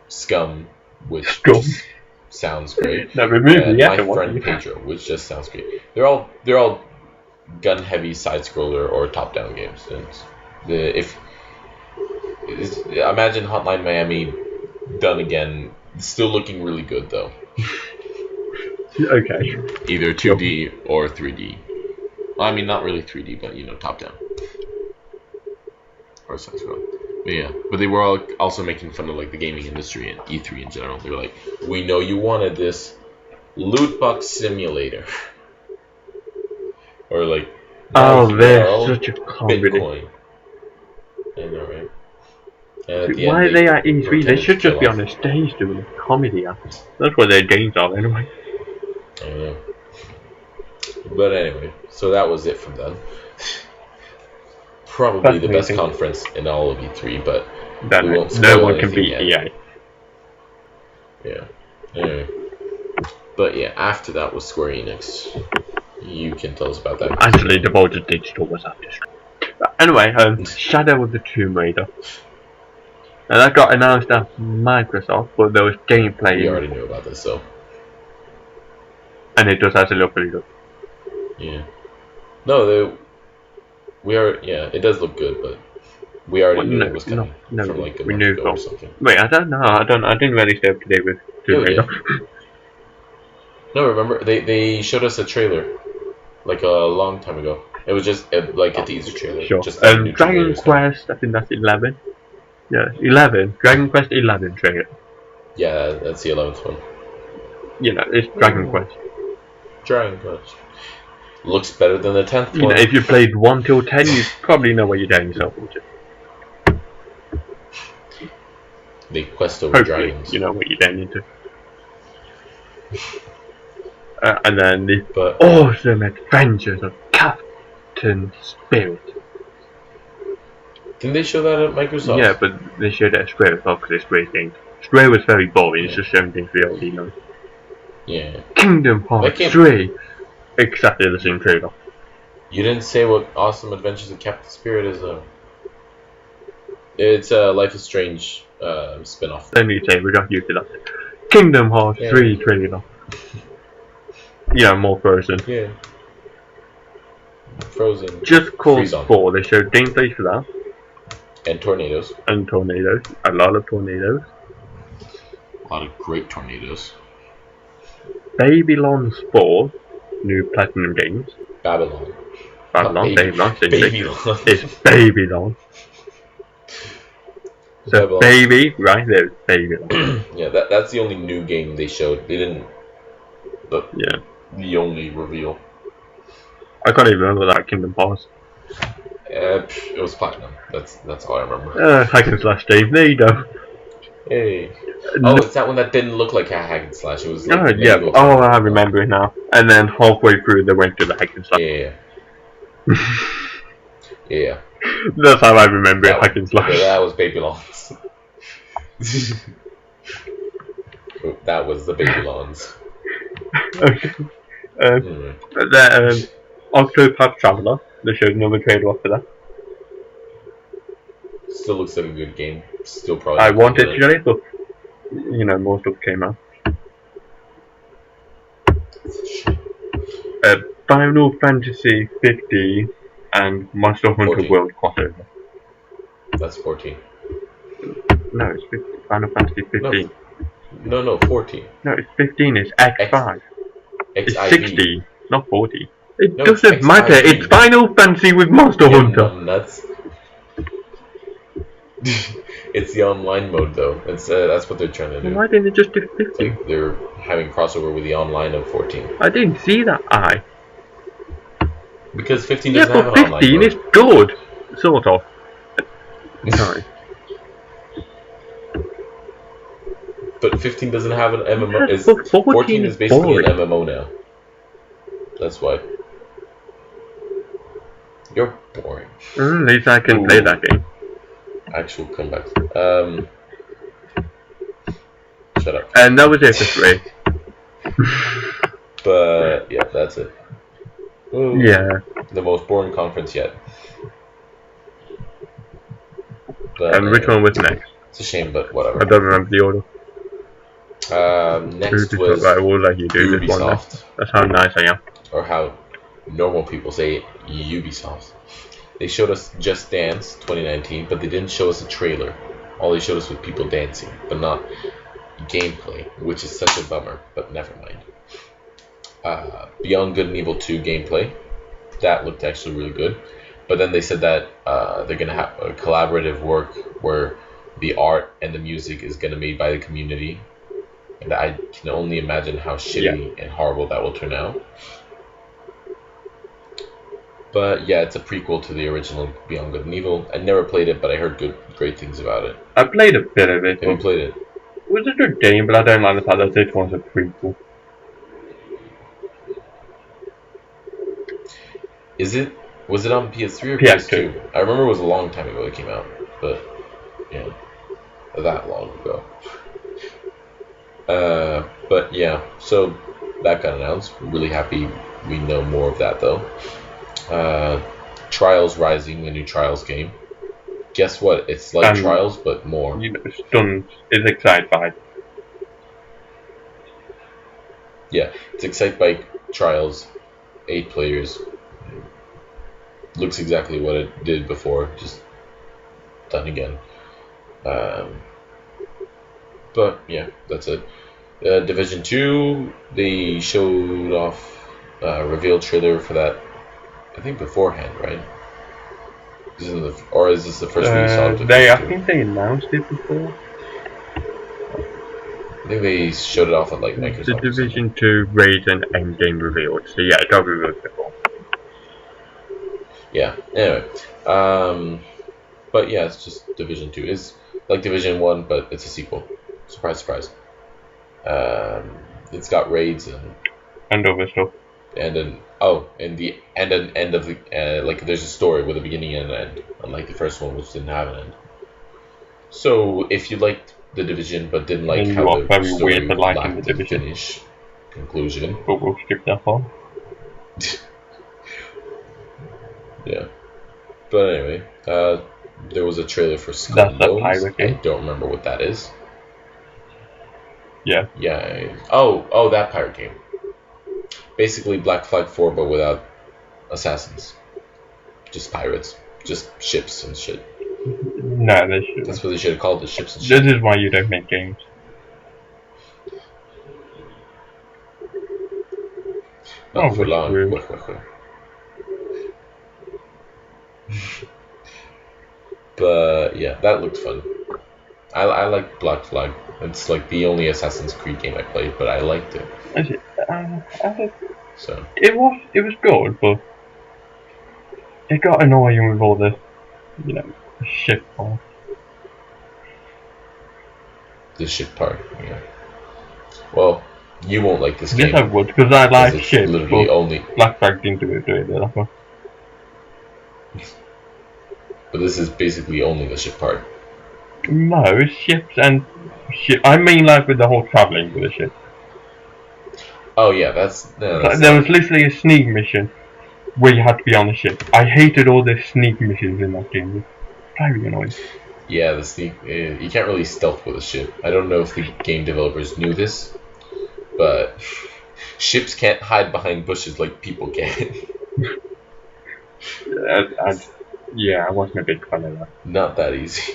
Scum, which Scum. just sounds great. Never moved And yet. My Friend Pedro, which just sounds great. They're all gun heavy side scroller or top down games. And imagine Hotline Miami done again, still looking really good though. Okay. Either 2D or 3D. Well, I mean, not really 3D, but top down or side scroll. But yeah, but they were all also making fun of like the gaming industry and E3 in general. They were like, "We know you wanted this loot box simulator," or like, Oh, "Now they're well, such a comedy. Bitcoin." I know, right? And at the Why end, are they at E3? They pretend should to just be kill on a off. stage doing a comedy act. That's what their games are anyway. I don't know. But anyway, so that was it from them. Probably the best Fascinating. conference in all of E3, but That we won't no spoil one can anything beat yet. EA. Yeah. Anyway. But yeah, after that was Square Enix. You can tell us about that. Actually, the Volta Digital was after. Anyway, Shadow of the Tomb Raider. Now that got announced at Microsoft, but there was gameplay, We already knew about this, so and it does actually look pretty good. yeah. No, yeah, it does look good, but we already knew it was coming from like a we month knew ago from. or something. Wait, I don't know. I didn't really stay up to date with Tomb Yeah, Raider. No, remember they showed us a trailer like a long time ago. It was just like a teaser trailer. Sure. Just like new Dragon trailers. Quest, I think that's 11. Yeah, 11. Dragon Quest 11 trailer. Yeah, that's the 11th one. You know, it's Dragon Quest. Dragon Quest. Looks better than the 10th You know, one. if you played 1 till 10, you probably know what you're getting yourself into. They quest over Hopefully, dragons. you know what you're getting into. And then the But awesome adventures of Captain Spirit. didn't they show that at Microsoft? Yeah, but they showed it at Square as well because it's Square's game. Square was very boring, it's just 17 we already know. Yeah. Kingdom Hearts 3! Exactly the same trailer. You didn't say what Awesome Adventures of Captain Spirit is, though. It's a Life is Strange spin-off. Then you say we got used to that. Kingdom Hearts 3 trailer. Yeah, more Frozen. Yeah. Frozen. Just Cause Freeze-On. 4, they showed gameplay for that. And tornadoes. And tornadoes. A lot of tornadoes. A lot of great tornadoes. Babylon 4, new Platinum Games. Babylon. Babylon, Babylon, Babylon. It's Babylon. So Babylon. baby, right there, Babylon. Yeah, that's the only new game they showed. They didn't. But Yeah. the only reveal. I can't even remember that Kingdom Hearts. It was Platinum. That's all I remember. Hack and slash game, there you go. Hey. Oh, it's that one that didn't look like a hack and slash. It was like Yeah, Lego. oh, I remember it now. And then halfway through they went to the hack and slash. Yeah. Yeah. That's how I remember it, hack and slash. Yeah, that was Babylons. That was the Babylons. Okay. Mm. The Octopath Traveler, they showed another trailer after that. Still looks like a good game. Still probably. I wanted to get it, but you know, more stuff came out. Final Fantasy 15 and Monster Hunter 14. World crossover. That's 14. No, it's 15. Final Fantasy 15. No, 14. No, it's 15. It's X5. It's XIV. 60, not 40. It No, doesn't it's matter. XIV. It's Final Fantasy with Monster Hunter. Nuts. It's the online mode though. That's what they're trying to do. Why didn't they just do 50? Like they're having crossover with the online of 14. I didn't see that. Because 15 Yeah, doesn't have but an online 15 mode. is good, sort of. Sorry. But 15 doesn't have an MMO. Yes, but 14 is basically boring. an MMO now. That's why. You're boring. At least I can play that game. Actual comeback. Shut up. And that was it for 3. But yeah, that's it. Ooh, Yeah. The most boring conference yet. But, And which one was next? It's a shame, but I whatever. don't remember the order. Next was I will let you do this one. Then. Ubisoft, That's how nice I am. or how normal people say Ubisoft. They showed us Just Dance 2019, but they didn't show us a trailer. All they showed us was people dancing, but not gameplay, which is such a bummer, but never mind. Beyond Good and Evil 2 gameplay, that looked actually really good. But then they said that they're going to have a collaborative work where the art and the music is going to be made by the community. And I can only imagine how shitty and horrible that will turn out. But yeah, it's a prequel to the original Beyond Good and Evil. I never played it, but I heard great things about it. I played a bit of it. Have you played it? It was a good game, but I don't like the fact that this one's a prequel. Was it on PS3 or PS2? PS2? I remember it was a long time ago it came out, but yeah, that long ago. But yeah, so that got announced. Really happy we know more of that though. Trials Rising, the new Trials game. Guess what? It's like Trials, but more. You know, Stunned is Excite Bike. Yeah, it's Excite Bike Trials, 8 players. Looks exactly what it did before, just done again. But yeah, that's it. Division 2, they showed off a reveal trailer for that, I think beforehand, right? Or is this the first we saw of Division 2? I think they announced it before. I think they showed it off at like Microsoft. The Division 2 raid and endgame revealed, so yeah, it got revealed before. Yeah, anyway. But yeah, it's just Division 2. like Division 1, but it's a sequel. Surprise, surprise. It's got raids And other stuff. and an end of the like there's a story with a beginning and an end, unlike the first one which didn't have an end. So if you liked the Division but didn't like Then how you are the very story weird for liking lacked The a Division. finish conclusion, But we'll skip that part. yeah. But anyway, there was a trailer for Skull and That's a Bones. pirate I game. don't remember what that is. Yeah. Yeah. Oh, that pirate game. Basically Black Flag 4, but without assassins. Just pirates. Just ships and shit. No, they should. That's what they should have called it, ships and shit. This is why you don't make games. Not Oh, for that's long. weird. But yeah, that looked fun. I like Black Flag. It's like the only Assassin's Creed game I played, but I liked it. So It was good, but it got annoying with all the, shit part. the shit part, yeah. Well, you won't like this Yes, game. I would, because I 'cause like it's shit, literally but only. Black Flag didn't do it that one. But this is basically only the ship part. No, it's ships and shit. I mean, like with the whole traveling with the ship. Oh yeah, that's There was literally a sneak mission where you had to be on the ship. I hated all the sneak missions in that game. Very annoying. yeah, the sneak. You can't really stealth with a ship. I don't know if the game developers knew this, but ships can't hide behind bushes like people can. Yeah, I wasn't a big fan of that. Not that easy.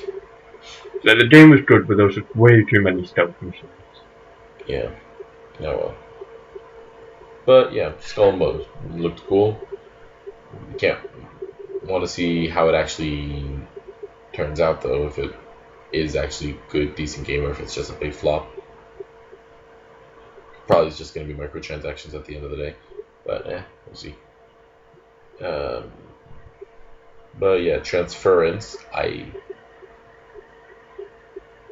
So the game was good, but there was just way too many stealth missions. Yeah. Oh well. But yeah, Skull and Bones looked cool. You can't want to see how it actually turns out though, if it is actually good, decent game, or if it's just a big flop. Probably it's just gonna be microtransactions at the end of the day. But we'll see. But yeah, Transference, I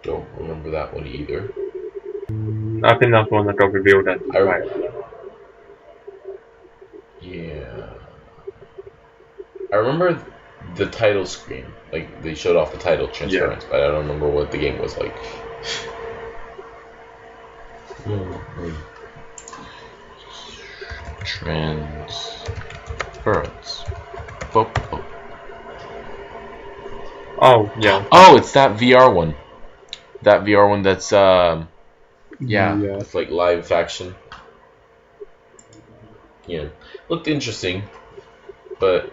don't remember that one either. I think that's one that got revealed at the right. Yeah. I remember the title screen. Like, they showed off the title, Transference, but I don't remember what the game was like. Transference. Boop, boop. Oh, yeah. Oh, it's that VR one. That VR one that's, it's like live action. Yeah, looked interesting, but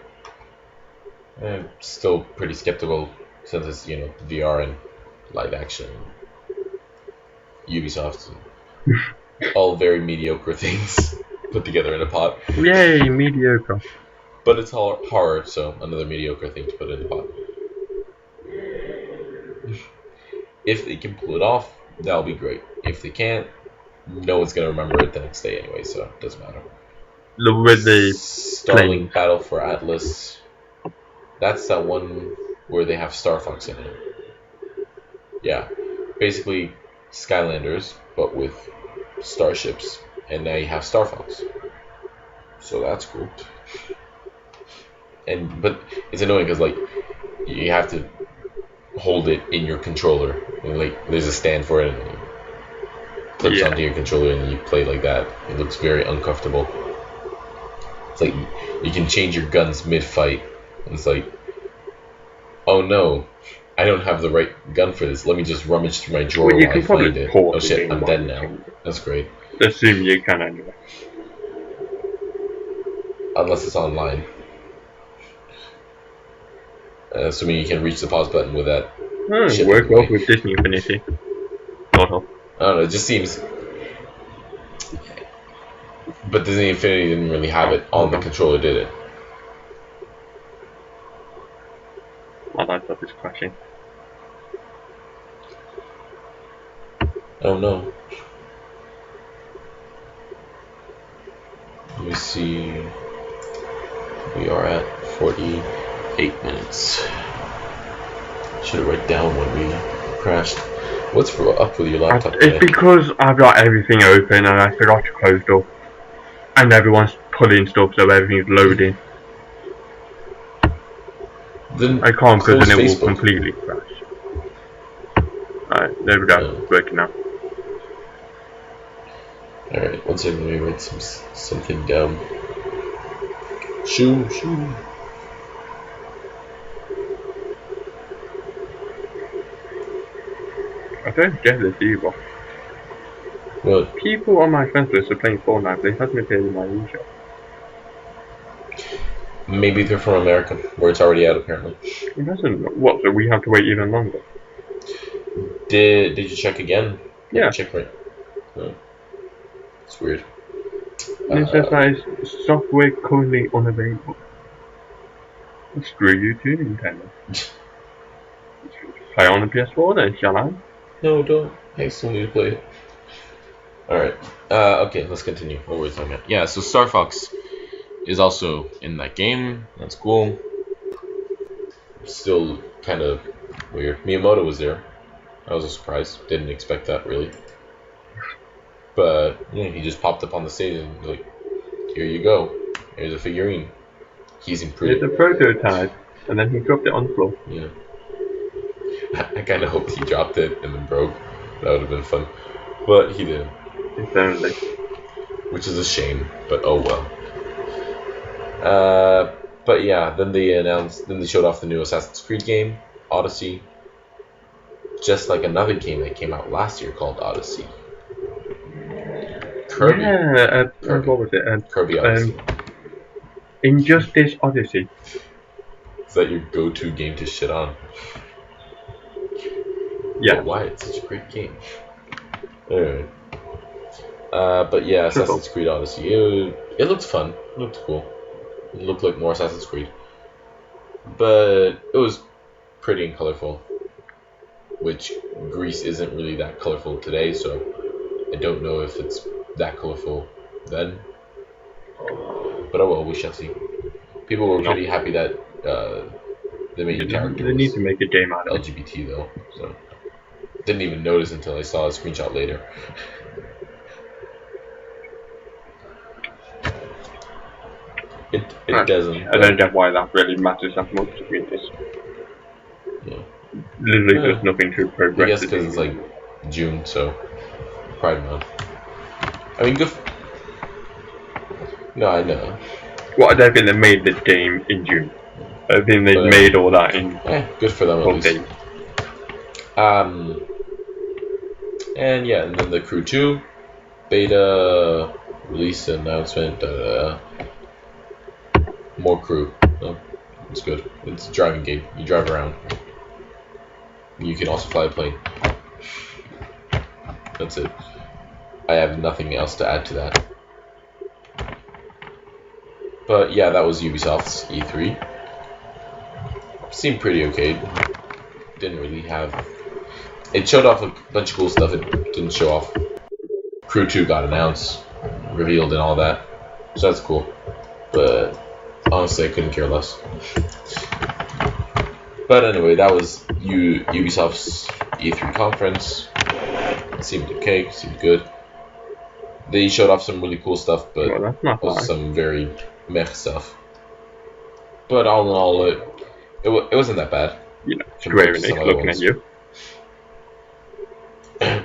I'm still pretty skeptical since it's, VR and live action. Ubisoft. All very mediocre things put together in a pot. Yay, mediocre. But it's horror, so another mediocre thing to put in the pot. If they can pull it off, that'll be great. If they can't, no one's gonna remember it the next day anyway, so it doesn't matter. With the Starlink plane. Battle for Atlas. That's that one where they have Star Fox in it. Yeah, basically Skylanders, but with starships, and now you have Star Fox. So that's cool. But it's annoying because like you have to hold it in your controller, and like there's a stand for it, and it clips onto your controller, and you play like that. It looks very uncomfortable. It's like you can change your guns mid-fight, and it's like, oh no, I don't have the right gun for this. Let me just rummage through my drawer Well, you while can I find probably it. port Oh the shit, game I'm while dead you now. can. That's great. Assume you can anyway. Unless it's online. Assuming you can reach the pause button with that. Shit, Work well anyway. with Disney Infinity. Sort of. I don't know, it just seems. But Disney Infinity didn't really have it on the controller, did it? My laptop is crashing. Oh no. Let me see. We are at 48 minutes. Should have write down when we crashed. What's up with your laptop It's today? because I've got everything open and I forgot to close stuff. And everyone's pulling stuff so everything's loading. Then I can't because close then it Facebook. will completely crash. Alright, there we go. Yeah. It's working now. Alright, one second, let me write something down. Shoo. I don't get this either. What? People on my friends list are playing Fortnite, they haven't appeared in my eShop. Maybe they're from America, where it's already out apparently. It doesn't. What? So we have to wait even longer? Did you check again? Yeah. Check right. Oh. It's weird. And it says that it's software currently unavailable. Well, screw you too, Nintendo. Play on the PS4 then, shall I? No, don't. I still need to play it. Alright. Okay, let's continue. What were we talking about? Yeah, so Star Fox is also in that game. That's cool. Still kind of weird. Miyamoto was there. I was a surprise. Didn't expect that, really. But yeah, he just popped up on the stage and like, here you go. Here's a figurine. He's pretty. It's a prototype, and then he dropped it on the floor. Yeah. I kind of hoped he dropped it and then broke. That would have been fun. But he didn't. It's only. Which is a shame, but oh well. But yeah, then they showed off the new Assassin's Creed game, Odyssey. Just like another game that came out last year called Odyssey. Kirby. Yeah, Kirby. what was it? Kirby Odyssey. Injustice Odyssey. Is that your go-to game to shit on? Yeah. But why? It's such a great game. Alright. But yeah, Assassin's Creed Odyssey. It looked fun. It looked cool. It looked like more Assassin's Creed. But it was pretty and colorful. Which Greece isn't really that colorful today, so I don't know if it's that colorful then. But oh well, we shall see. People were pretty happy that they made your character They need to make a game out of it. LGBT though, so didn't even notice until I saw a screenshot later. It doesn't. I don't get why that really matters that much to me. It's literally there's nothing to progress. I guess because it's like June, so Pride Month. I mean, good. No, I know. Well, I don't think they made the game in June. I think they made all that in. Good for them at least. Day. And yeah, and then the Crew 2 beta release announcement. More Crew. Oh, it's good. It's a driving game. You drive around. You can also fly a plane. That's it. I have nothing else to add to that. But yeah, that was Ubisoft's E3. Seemed pretty okay. Didn't really have... It showed off a bunch of cool stuff. It didn't show off. Crew 2 got announced, revealed and all that. So that's cool. But honestly, I couldn't care less. But anyway, that was Ubisoft's E3 conference. It seemed okay, seemed good. They showed off some really cool stuff, but Well, that's not also bad. some very meh stuff. But all in all, it wasn't that bad. You know, Compared Square to some Enix other looking ones. at you.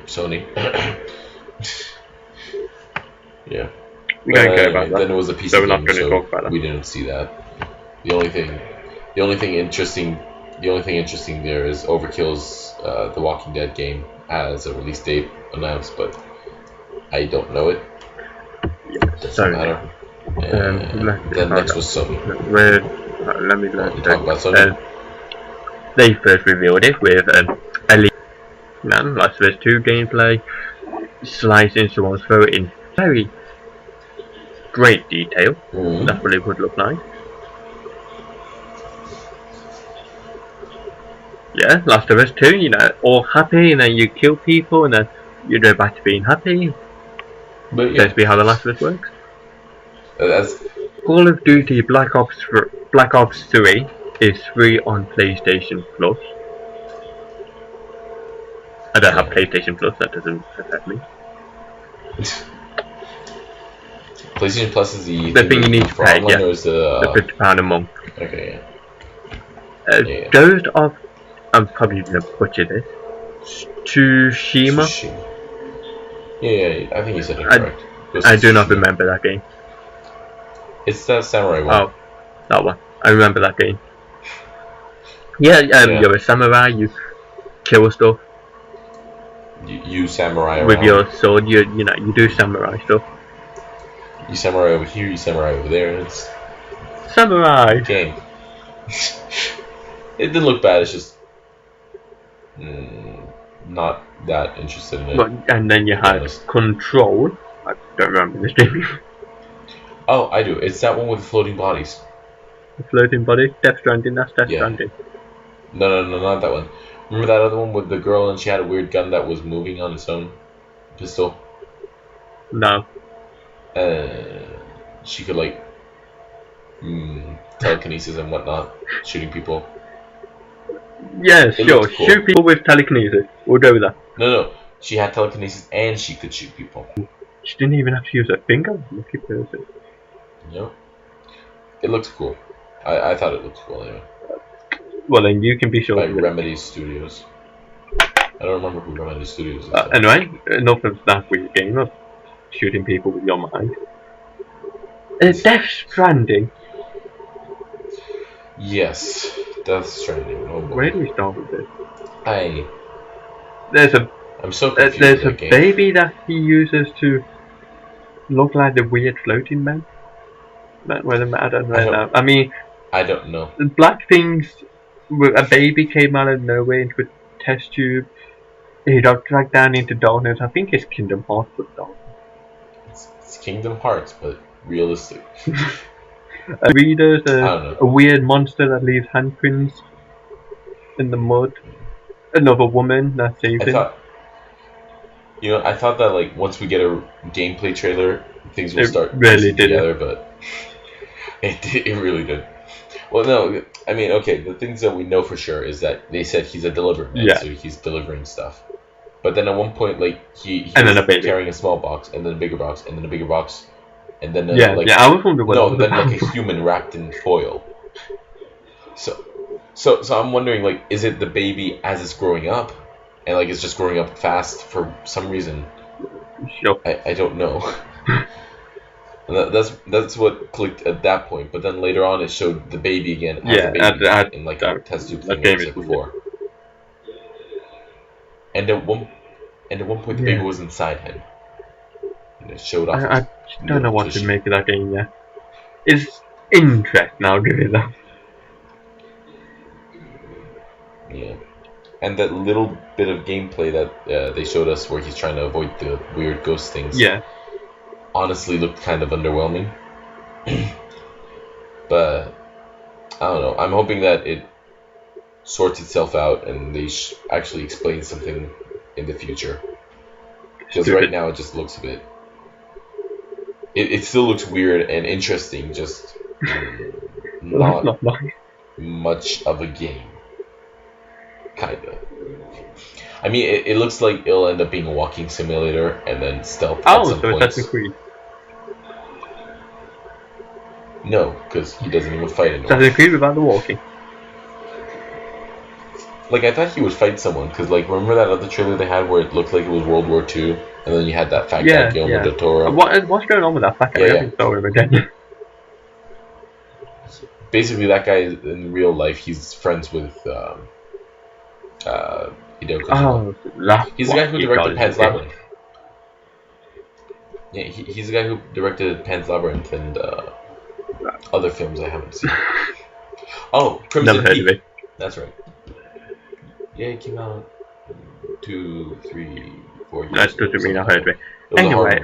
Sony. Yeah. We don't care about that. Then it was a PC So we're not game, going to so talk about that. we didn't see that. The only thing interesting there is Overkill's The Walking Dead game has a release date announced, but I don't know it. Yeah, Doesn't matter. Then next was Sony. Let me Talk about Sony. They first revealed it with Elite Man, Last of Us 2 gameplay, slicing someone's throat in very great detail. Mhm. That's what it would look like. Yeah, Last of Us 2, you know, all happy, and then you kill people, and then you go back to being happy. But yeah, That's be how The Last of Us works. that's Call of Duty Black Ops 3 is free on PlayStation Plus. I don't have PlayStation Plus, that doesn't affect me. PlayStation Plus is the thing you need to pay, online, yeah. or is The £50 a month. Okay, yeah. Ghost of, I'm probably gonna butcher this. Tsushima. Yeah, I think you said it correct. I do not remember that game. It's that samurai one. Oh, that one. I remember that game. Yeah, you're a samurai. You kill stuff. You samurai with around. your sword. You do samurai stuff. You samurai over here. You samurai over there. It's samurai game. It didn't look bad. It's just not that interested in it. But, and then you had Control. I don't remember this game. Oh, I do. It's that one with the floating bodies. The floating body? Death Stranding, that's Death Stranding. No, not that one. Remember that other one with the girl and she had a weird gun that was moving on its own? Pistol? No. She could, like, telekinesis and whatnot, shooting people. Yes, sure. Cool. Shoot people with telekinesis. We'll go with that. No. She had telekinesis and she could shoot people. She didn't even have to use her finger. Lucky person. Yep. It looks cool. I thought it looked cool anyway. Well, then you can be sure. By Remedy Studios. I don't remember who Remedy Studios is. Anyway, enough of that weird game of shooting people with your mind. Death Stranding. Yes, Death Stranding. Oh boy. Where do we start with this? I'm so confused. There's a baby that he uses to look like the weird floating man. I don't know. I mean, I don't know. Black Things. A baby came out of nowhere into a test tube. He got dragged down into darkness. I think it's Kingdom Hearts, but dark. It's Kingdom Hearts, but realistic. There's a weird monster that leaves handprints in the mud. Another woman that saves him. I thought that like once we get a gameplay trailer, things will start together, but it really did. Well, no, I mean, okay, the things that we know for sure is that they said he's a delivery man, so he's delivering stuff. But then at one point, like, he was carrying a small box, and then a bigger box, and then a bigger box, and then I was wondering what then like a human wrapped in foil. So I'm wondering, like, is it the baby as it's growing up, and like it's just growing up fast for some reason? Sure. I don't know. That's what clicked at that point, but then later on it showed the baby again as a baby in like a test tube thing like I said before. And at one point the baby was inside him, and it showed off. I don't know what to make of that game yet. It's interesting, I'll give it that. Yeah, and that little bit of gameplay that they showed us where he's trying to avoid the weird ghost things. Yeah. Honestly looked kind of underwhelming. But I don't know. I'm hoping that it sorts itself out and they actually explain something in the future. Because right now it just looks a bit... It still looks weird and interesting, just not much of a game. Kinda. I mean, it looks like it'll end up being a walking simulator and then stealth at some points. Assassin's Creed. No, because he doesn't even fight anyone. Assassin's Creed without the walking. Like, I thought he would fight someone, because, like, remember that other trailer they had where it looked like it was World War II? And then you had that fat guy, Guillermo del Toro. What's going on with that fat guy? I haven't saw him again. Basically, that guy, in real life, he's friends with, Hideo Kojima. He's the guy who directed Pan's Labyrinth. Yeah, he's the guy who directed Pan's Labyrinth and other films I haven't seen. Oh, Crimson Never heard of it. That's right. Yeah, it came out 2, 3, 4 years That doesn't mean I heard of it. Anyway,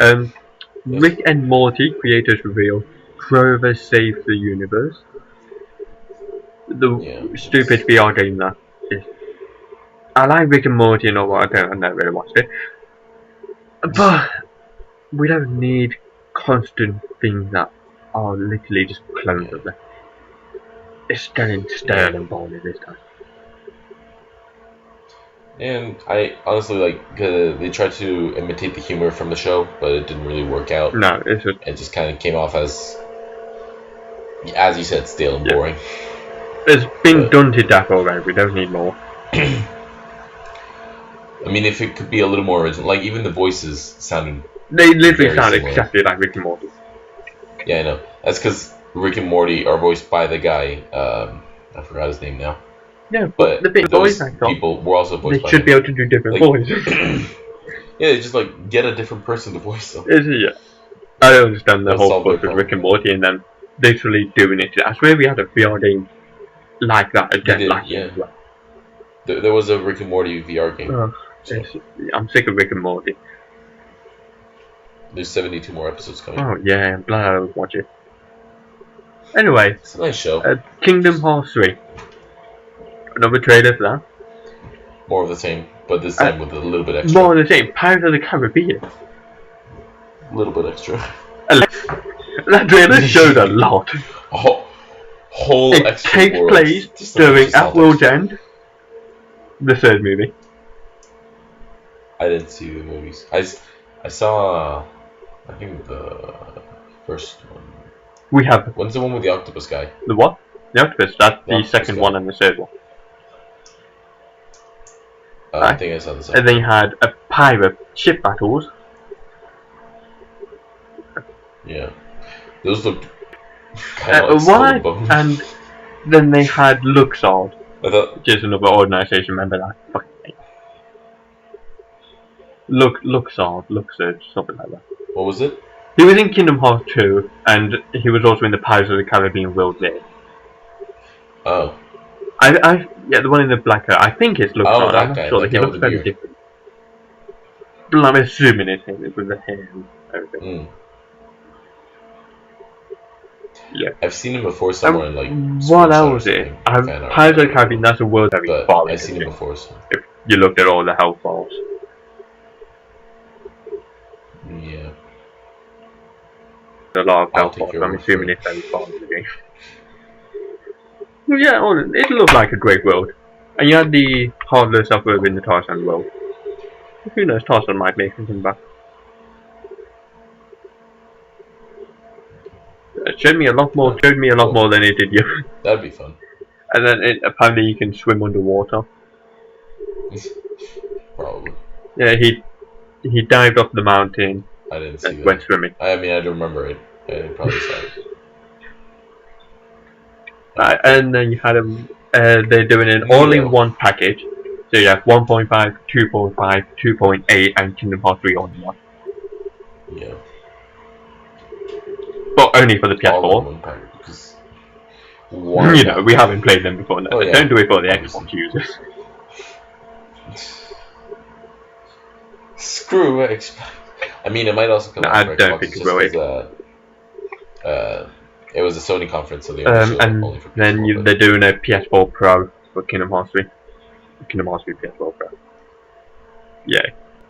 Rick and Morty creators reveal Grover saves the universe. The stupid VR game that is. I like Rick and Morty and all that. I never really watched it. But we don't need constant things that are literally just clones of them. It's getting stale and boring this time. And I honestly they tried to imitate the humor from the show, but it didn't really work out. No, it's just, It just kind of came off as you said, stale and boring. it's been done to death already. We don't need more. I mean, if it could be a little more original, like even the voices sounded. They literally very sound similar. exactly like Rick and Morty. Yeah, I know. That's because Rick and Morty are voiced by the guy. I forgot his name now. Yeah, But the big those voice actor, people were also voiced they by should him. be able to do different Like- voices. Yeah, just like get a different person to voice them. Yeah. I don't understand the That's whole all point their with Rick and Morty and then literally doing it. I swear we had a VR game like that again did, last yeah. year as well. There was a Rick and Morty VR game. Oh, I'm sick of Rick and Morty. There's 72 more episodes coming. Oh yeah, I'm glad I would watch it. Anyway, It's a nice show. Kingdom Hearts 3. Another trailer for that. More of the same, but this time with a little bit extra. More of the same, Pirates of the Caribbean. A little bit extra. That trailer showed a lot. Whole It extra takes worlds. place Just a during bunch of At World's End, the third movie. I didn't see the movies. I saw, I think the first one. We have When's the one with the octopus guy? the what? The Octopus, that's The the Octopus second guy. one and the third one. I think I saw the second. And then you had a pirate ship battles. Yeah, those looked kind of like Why? Skull and Bones. And then they had Luxord, I thought, which is another organisation, remember that fucking name. Luxord, something like that. what was it? He was in Kingdom Hearts 2, and he was also in the Pirates of the Caribbean World there. Oh, Yeah, the one in the black hair. I think it's Luxord. Oh, that I'm not guy, sure. that He guy looks with the very beard. different. But I'm assuming it's him with the hair and everything. Yeah. I've seen him before somewhere in like. What screenshots else or is it? something, fan art. Pirates of the Caribbean, that's a world very But far I've seen him into. before. So. If you looked at all the health balls. Yeah. A lot of I'll health take balls. your I'm word assuming for it's very far in the game. Well, yeah, it looked like a great world. And you had the Heartless suburb in the Tarzan world. Who knows, Tarzan might make something back. It showed me a lot more than it did you. That'd be fun. And then apparently you can swim underwater. Probably. Yeah, he dived up the mountain I didn't see and that. went swimming. I mean, I don't remember it. I probably saw it. And then you had they're doing an all-in-one package. So you have 1.5, 2.5, 2.8 and Kingdom Hearts 3 all in one. Yeah. But only for the All in PS4. one package, because one. You know, we haven't played them before now. Oh, yeah. Don't do it for the Obviously. Xbox users. Screw Xbox. I mean, it might also come No, out I for don't Xbox think it just will. 'cause, it was a Sony conference, so they only showed it And only for then PS4, but- they're doing a PS4 Pro for Kingdom Hearts 3. Kingdom Hearts 3 PS4 Pro. Yeah.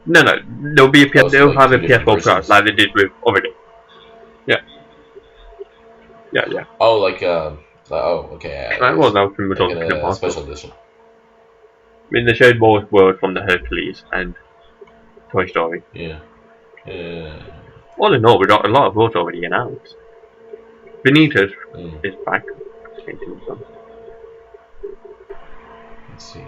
No, there'll be a Oh, so they'll like have a two different PS4 Pro versions. like they did with already. Yeah. Yeah. Oh, okay. That was out from the like Kingdom a Hearts. special edition. I mean, they showed more world from the Hercules and Toy Story. Yeah. All in all, we got a lot of worlds already announced. Benito's Mm. is back. Let's see.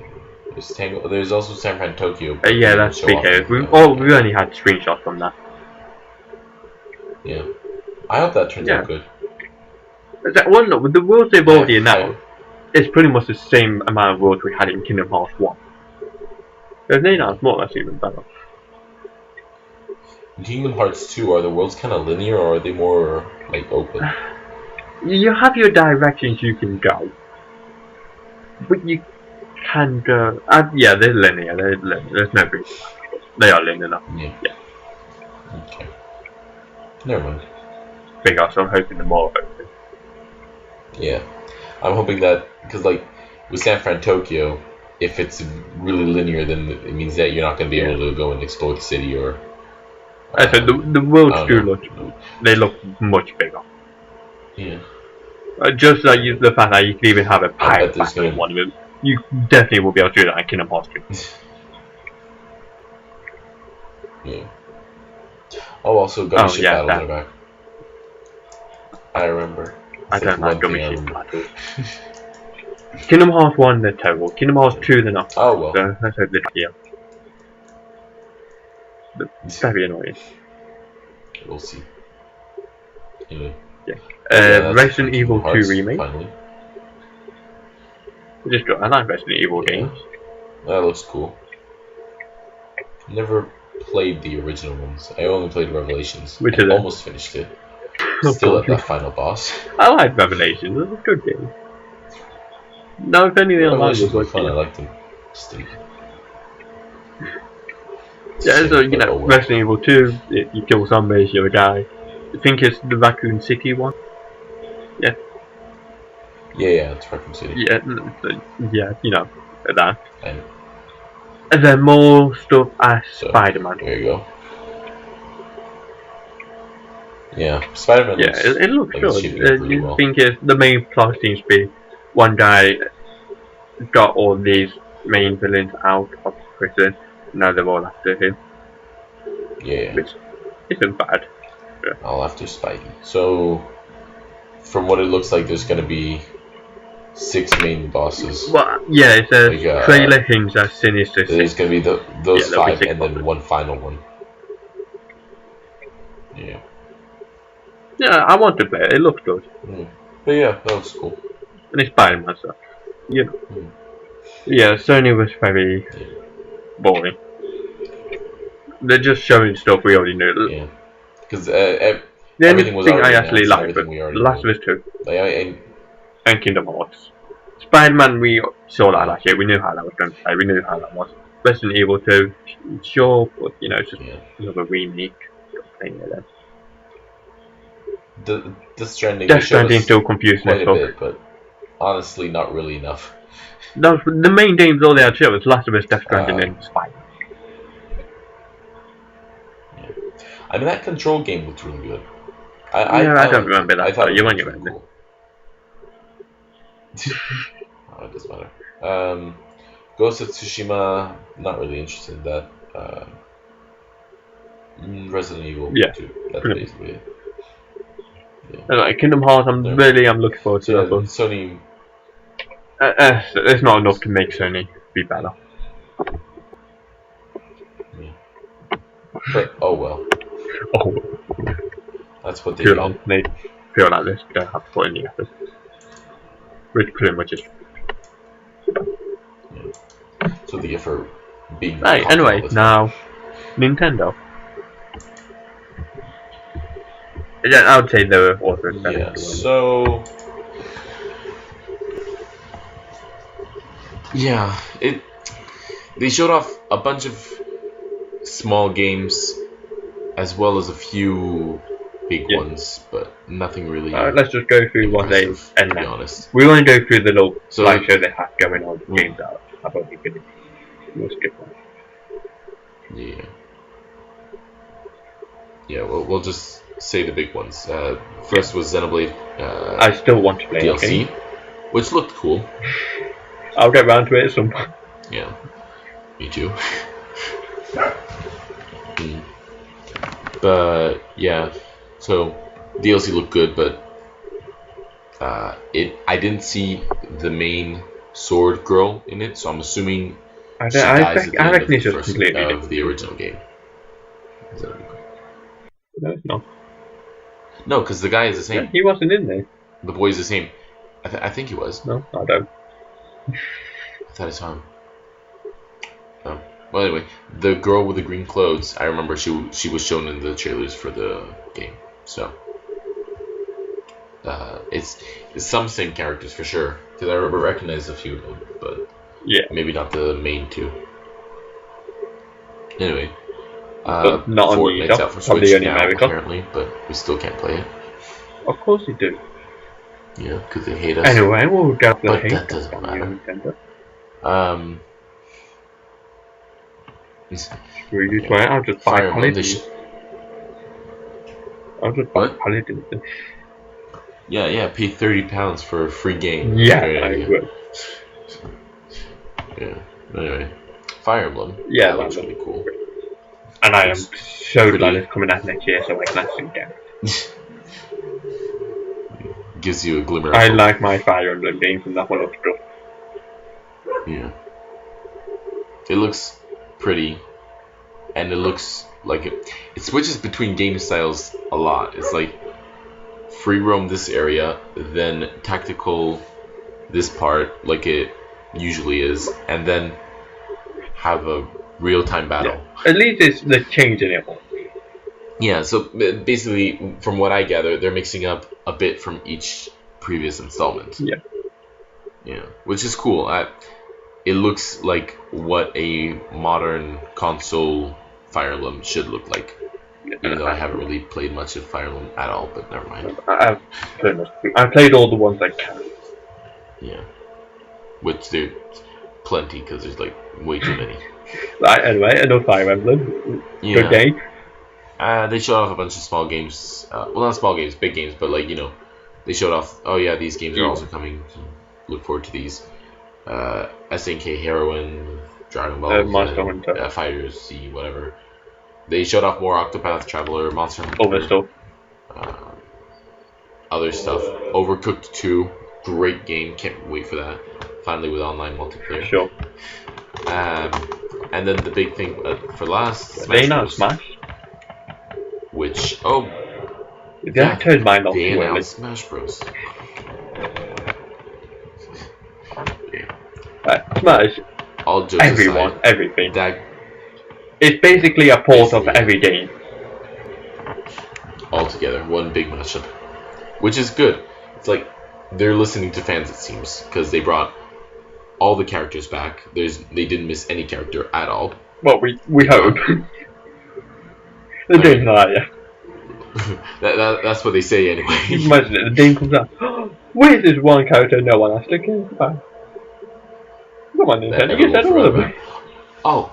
There's also San Fran Tokyo. but Yeah, they that's didn't show off big. anything We only had screenshots from that. Yeah. I hope that turns out good. Well, no, with the worlds they've already Yeah, announced, it's pretty much the same amount of worlds we had in Kingdom Hearts 1. If they announce more, that's even better. In Kingdom Hearts 2, are the worlds kind of linear or are they more like open? You have your directions you can go, but you can go. Yeah, they're linear. There's no reason. They are linear enough. Yeah. Yeah. Okay. Never mind. Big ass. I'm hoping the more open. Yeah. I'm hoping that, because like with San Fran Tokyo, if it's really linear, then it means that you're not going to be able to go and explore the city or. So the worlds I do don't know. look. They look much bigger. Yeah. Just like the fact that you can even have a bet pirate there's battle in gonna- one of them. You definitely will be able to do that in Kingdom Hearts 2. Yeah. Oh, also Gummy Ship yeah, Battles are back. I remember. I It's don't one like Gummy thing I Ship remember. Battles. Kingdom Hearts 1, they're terrible. Kingdom Hearts 2, they're not. Oh well. So let's hope they do. Very annoying. We'll see. Anyway. Yeah. That's Resident Evil 2 Hearts, remake. Finally. I like Resident Evil games. That looks cool. Never played the original ones. I only played Revelations. Which is it? Almost finished it. Still at that final boss. I like Revelations. It's a good game. No, if anything, I like Revelations it. were fun. I liked them. Still. Yeah, so you know, Oh, well. Resident Evil 2, you kill zombies, you're a guy. I think it's the Raccoon City one. Yeah, it's Raccoon City. Yeah, you know, that. And And then more stuff as So, Spider-Man. there you go. Yeah, Spider-Man. Yeah, looks it looks like it's good. shaping up really You well. think the main plot seems to be one guy got all these main villains out of prison. Now they're all after him, Yeah, which isn't bad. all after Spidey. So, from what it looks like, there's gonna be 6 main bosses. Well, yeah, it says Like, trailer hints at Sinister There's Six. gonna be those Yeah, there'll be 5 6 and then bosses. one final one. Yeah. Yeah, I want to play it. It looks good, But yeah, that looks cool. and it's Spider-Man stuff. You know. Mm. Yeah, Sony was very boring. They're just showing stuff we already knew. Yeah. Because The everything only was thing I already actually announced, like was everything we already Last knew. of Us 2 and and Kingdom Hearts. Spider-Man, we saw that last year. We knew how that was going to play. We knew how that was. Resident Evil 2, sure, but you know, it's just yeah. another remake thing with it. The Stranding. Death they showed Stranding us still confusing quite as a fuck. bit, but honestly, not really enough. The main games all they had shown was Last of Us, Death Stranding, and Spider. I mean, that Control game looked really good. I don't liked remember it. that, I thought but it you was won't really remember. cool. Oh, it doesn't matter. Ghost of Tsushima, not really interested in that. Resident Evil 2. That's pretty basically it. Like Kingdom Hearts, I'm looking forward to So, that one. Sony. It's not enough to make Sony be better. But oh well, Oh, that's what they too do. long. They feel like this. We don't have to put in the effort. Which pretty much is. So they get for being. Right, cocky anyway, all the time. now Nintendo. Yeah, I would say they were also better. Yeah. So. Yeah, they showed off a bunch of small games as well as a few big ones, but nothing really. Let's just go through what they impressive, to be announced. honest. We want to go through the little So- slideshow they have going on games out. I thought we could. We'll skip one. Yeah. Yeah, we'll just say the big ones. First was Xenoblade I still want to play that DLC, game. which looked cool. I'll get round to it at some point. Yeah, me too. But yeah, so DLC looked good, but I didn't see the main sword girl in it, so I'm assuming I she dies at the end reckon of it's the just first completely of different. the original game. Is that No, it's not. No, because the guy is the same. Yeah, he wasn't in there. The boy is the same. I think he was. No, I don't. I thought I saw him. Oh. Well, anyway, the girl with the green clothes, I remember she was shown in the trailers for the game. So, it's some same characters for sure. Because I recognize a few of them, but Yeah. maybe not the main two. Anyway, But not on Fortnite's Europe, out for probably Switch only now, America. apparently, but we still can't play it. Of course you do. Yeah, because they hate us. Anyway, we'll go to the But hate that doesn't on matter. Nintendo. Screw you, Twain. I'll just buy Fire Emblem, they Paladin. should- I'll just buy What? Paladin. Yeah, pay £30 for a free game. Yeah, Great I idea. would. Yeah. Anyway, Fire Emblem. Yeah, that looks that really cool. And I am so glad pretty- it's coming out next year so I can actually get it. Gives you a glimmer of I hope. like my Fire Emblem games and that one up stuff. Yeah. It looks pretty, and it looks like it switches between game styles a lot. It's like free roam this area, then tactical this part, like it usually is, and then have a real-time battle. At least it's the change in it all. Yeah, so basically, from what I gather, they're mixing up a bit from each previous installment. Yeah. Yeah, which is cool. It looks like what a modern console Fire Emblem should look like. Even though I haven't really played much of Fire Emblem at all, but never mind. I've played all the ones I can. Yeah. Which there's plenty, because there's like way too many. Right, anyway, another Fire Emblem. Yeah. Good day. They showed off a bunch of small games. Well, not small games, big games, but like, they showed off, oh yeah, these games are also coming. So look forward to these. SNK Heroine, Dragon Ball, Monster Hunter. Fighters Z, whatever. They showed off more Octopath Traveler, Monster Hunter. Other stuff. Other stuff. Overcooked 2, great game, can't wait for that. Finally with online multiplayer. Sure. And then the big thing for last, They now Bros, Smash. which, That turned mine off they too early. announced Smash Bros. Smash. All jokes Everyone, aside, everything. that It's basically a port of every game. all together, one big mashup, which is good. It's like they're listening to fans, it seems, because they brought all the characters back. They didn't miss any character at all. Well, we hope. The game's not out yet. That's what they say anyway. Imagine it, the game comes out. Where's this one character no one has to care about? Come on, That Nintendo, you said all of them. Oh,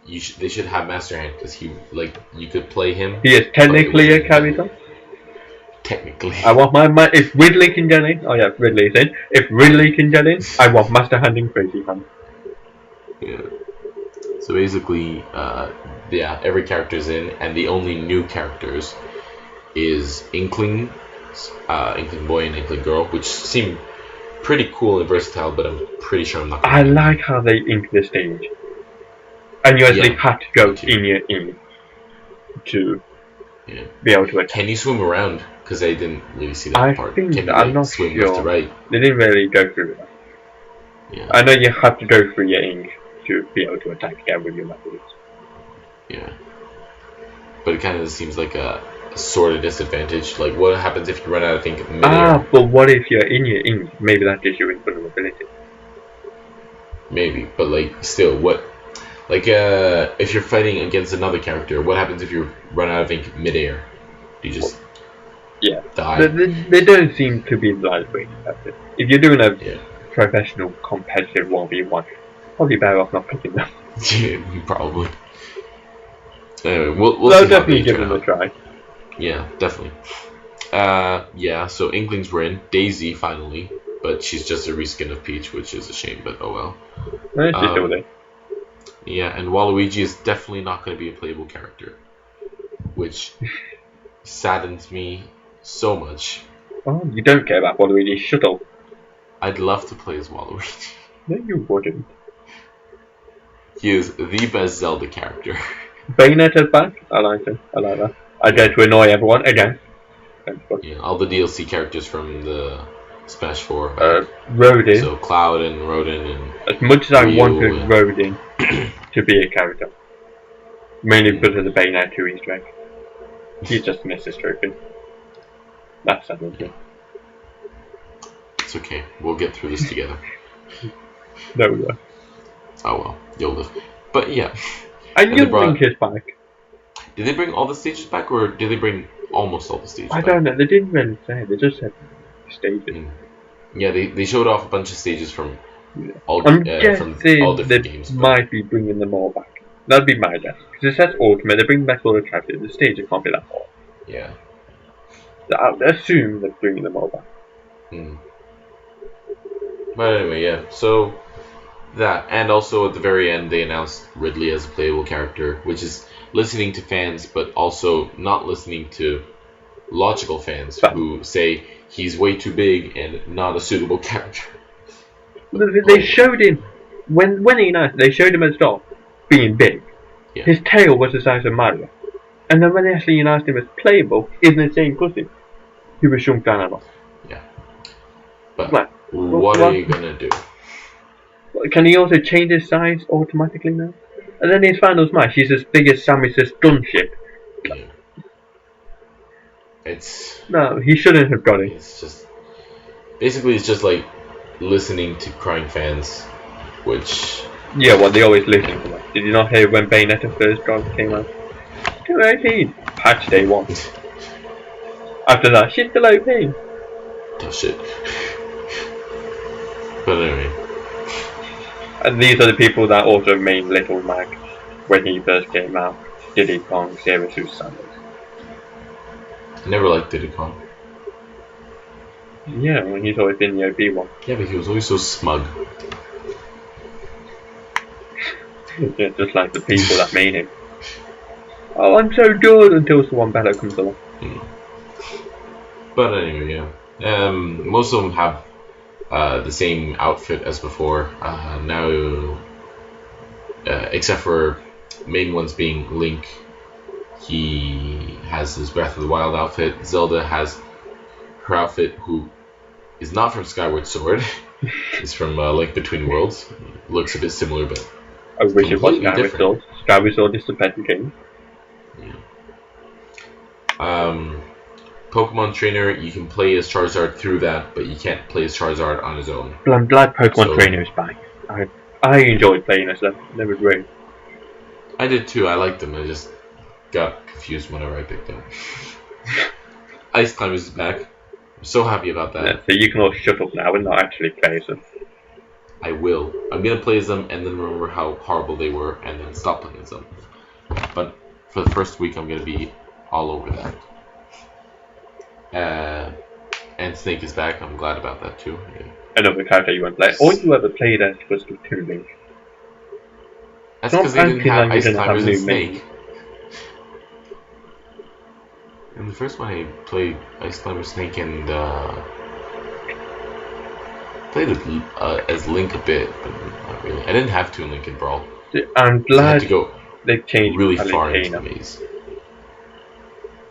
they should have Master Hand, because you could play him. He is technically a character. Technically. I want my if Ridley can get in, oh yeah, Ridley's in. If Ridley can get in, I want Master Hand and Crazy Hand. Yeah. So basically, every character's in, and the only new characters is Inkling, Inkling Boy and Inkling Girl, which seem pretty cool and versatile, but I'm pretty sure I'm not gonna I like how they ink the stage. And you actually had to go in your ink to be able to attack. Can you swim around? Because I didn't really see that I part. think Can you I'm not swim sure. left to right? They didn't really go through that. Yeah. I know you have to go through your ink to be able to attack again with your methods. Yeah. But it kind of seems like a sort of disadvantage. Like, what happens if you run out of ink midair? But what if you're in your ink? Maybe that gives you invulnerability. Maybe, but like, still, what? Like, if you're fighting against another character, what happens if you run out of ink midair? Do you just die? They don't seem to be that way. That's it. If you're doing a professional competitive 1v1, probably better off not picking them. Probably. Anyway, we'll They'll see how definitely they give turn them a out. try. Yeah, definitely. So Inklings were in. Daisy finally, but she's just a reskin of Peach, which is a shame, but oh well. She's still there. Yeah, and Waluigi is definitely not going to be a playable character, which saddens me so much. Oh, you don't care about Waluigi, shut up. I'd love to play as Waluigi. No, you wouldn't. He is the best Zelda character. Bayonetta's back. I like him. I like that. I dare to annoy everyone again. Yeah, all the DLC characters from the Smash 4. Rodin. So Cloud and Rodin and As much as I Ryu wanted and- Rodin to be a character, mainly because of the Bayonetta 2 Easter egg, he just missed his trophy. That's something. it's okay. We'll get through this together. There we go. Oh well, you'll live. But yeah, And they you brought- think is back. did they bring all the stages back, or did they bring almost all the stages I back? don't know. They didn't really say. They just said stages. Yeah, they showed off a bunch of stages from all I'm from guessing all they different games. but- might be bringing them all back. That'd be my guess. Because it says Ultimate, they're bringing back all the characters. The stages can't be that hard. Yeah. I'll assume they're bringing them all back. But anyway, yeah. So that, and also at the very end, they announced Ridley as a playable character, which is listening to fans, but also not listening to logical fans But- who say he's way too big and not a suitable character. They showed him when he announced. They showed him as Doc being big. Yeah. His tail was the size of Mario, and then when they actually announced him as playable in the same costume, he was shrunk down a lot. But Right. what are you gonna do? Can he also change his size automatically now? And then his final smash, he's as big as Samus's gunship. Yeah. It's No, he shouldn't have got it. it's just basically it's just like listening to crying fans, which Yeah, well, they always listen to that. Did you not hear when Bayonetta first came out? 218, patch day 1. After that, shit's still OP. tough shit. But anyway, And these are the people that also made Little Mac when he first came out. Diddy Kong, Zeratus, Sanders. I never liked Diddy Kong. Yeah, when he's always been the OP one. Yeah, but he was always so smug. Yeah, just like the people that made him. Oh, I'm so good until someone better comes along. But anyway, yeah. Most of them have the same outfit as before. Now, except for main ones being Link, he has his Breath of the Wild outfit. Zelda has her outfit, who is not from Skyward Sword. It's from Link Between Worlds. Looks a bit similar, but I wish it was completely Skyward different. Sword. Skyward Sword is the better game. Pokemon Trainer, you can play as Charizard through that, but you can't play as Charizard on his own. But I'm glad Pokemon So- Trainer is back. I enjoyed playing as them. They were great. I did too. I liked them. I just got confused whenever I picked them. Ice Climbers is back. I'm so happy about that. Yeah, so you can all shut up now and not actually play as them. I will. I'm gonna play as them and then remember how horrible they were and then stop playing as them. But for the first week, I'm gonna be all over that. And Snake is back. I'm glad about that too. Yeah. Another character you won't play. All you ever played as was Splatoon Link. That's Not because they didn't acting have like you Ice didn't have Climbers and new main. Snake. In the first one, I played Ice Climber, Snake, and played as Link a bit, but not really. I didn't have to in Link and Brawl. I'm So I had to glad go they've changed really far into the Palutena. maze.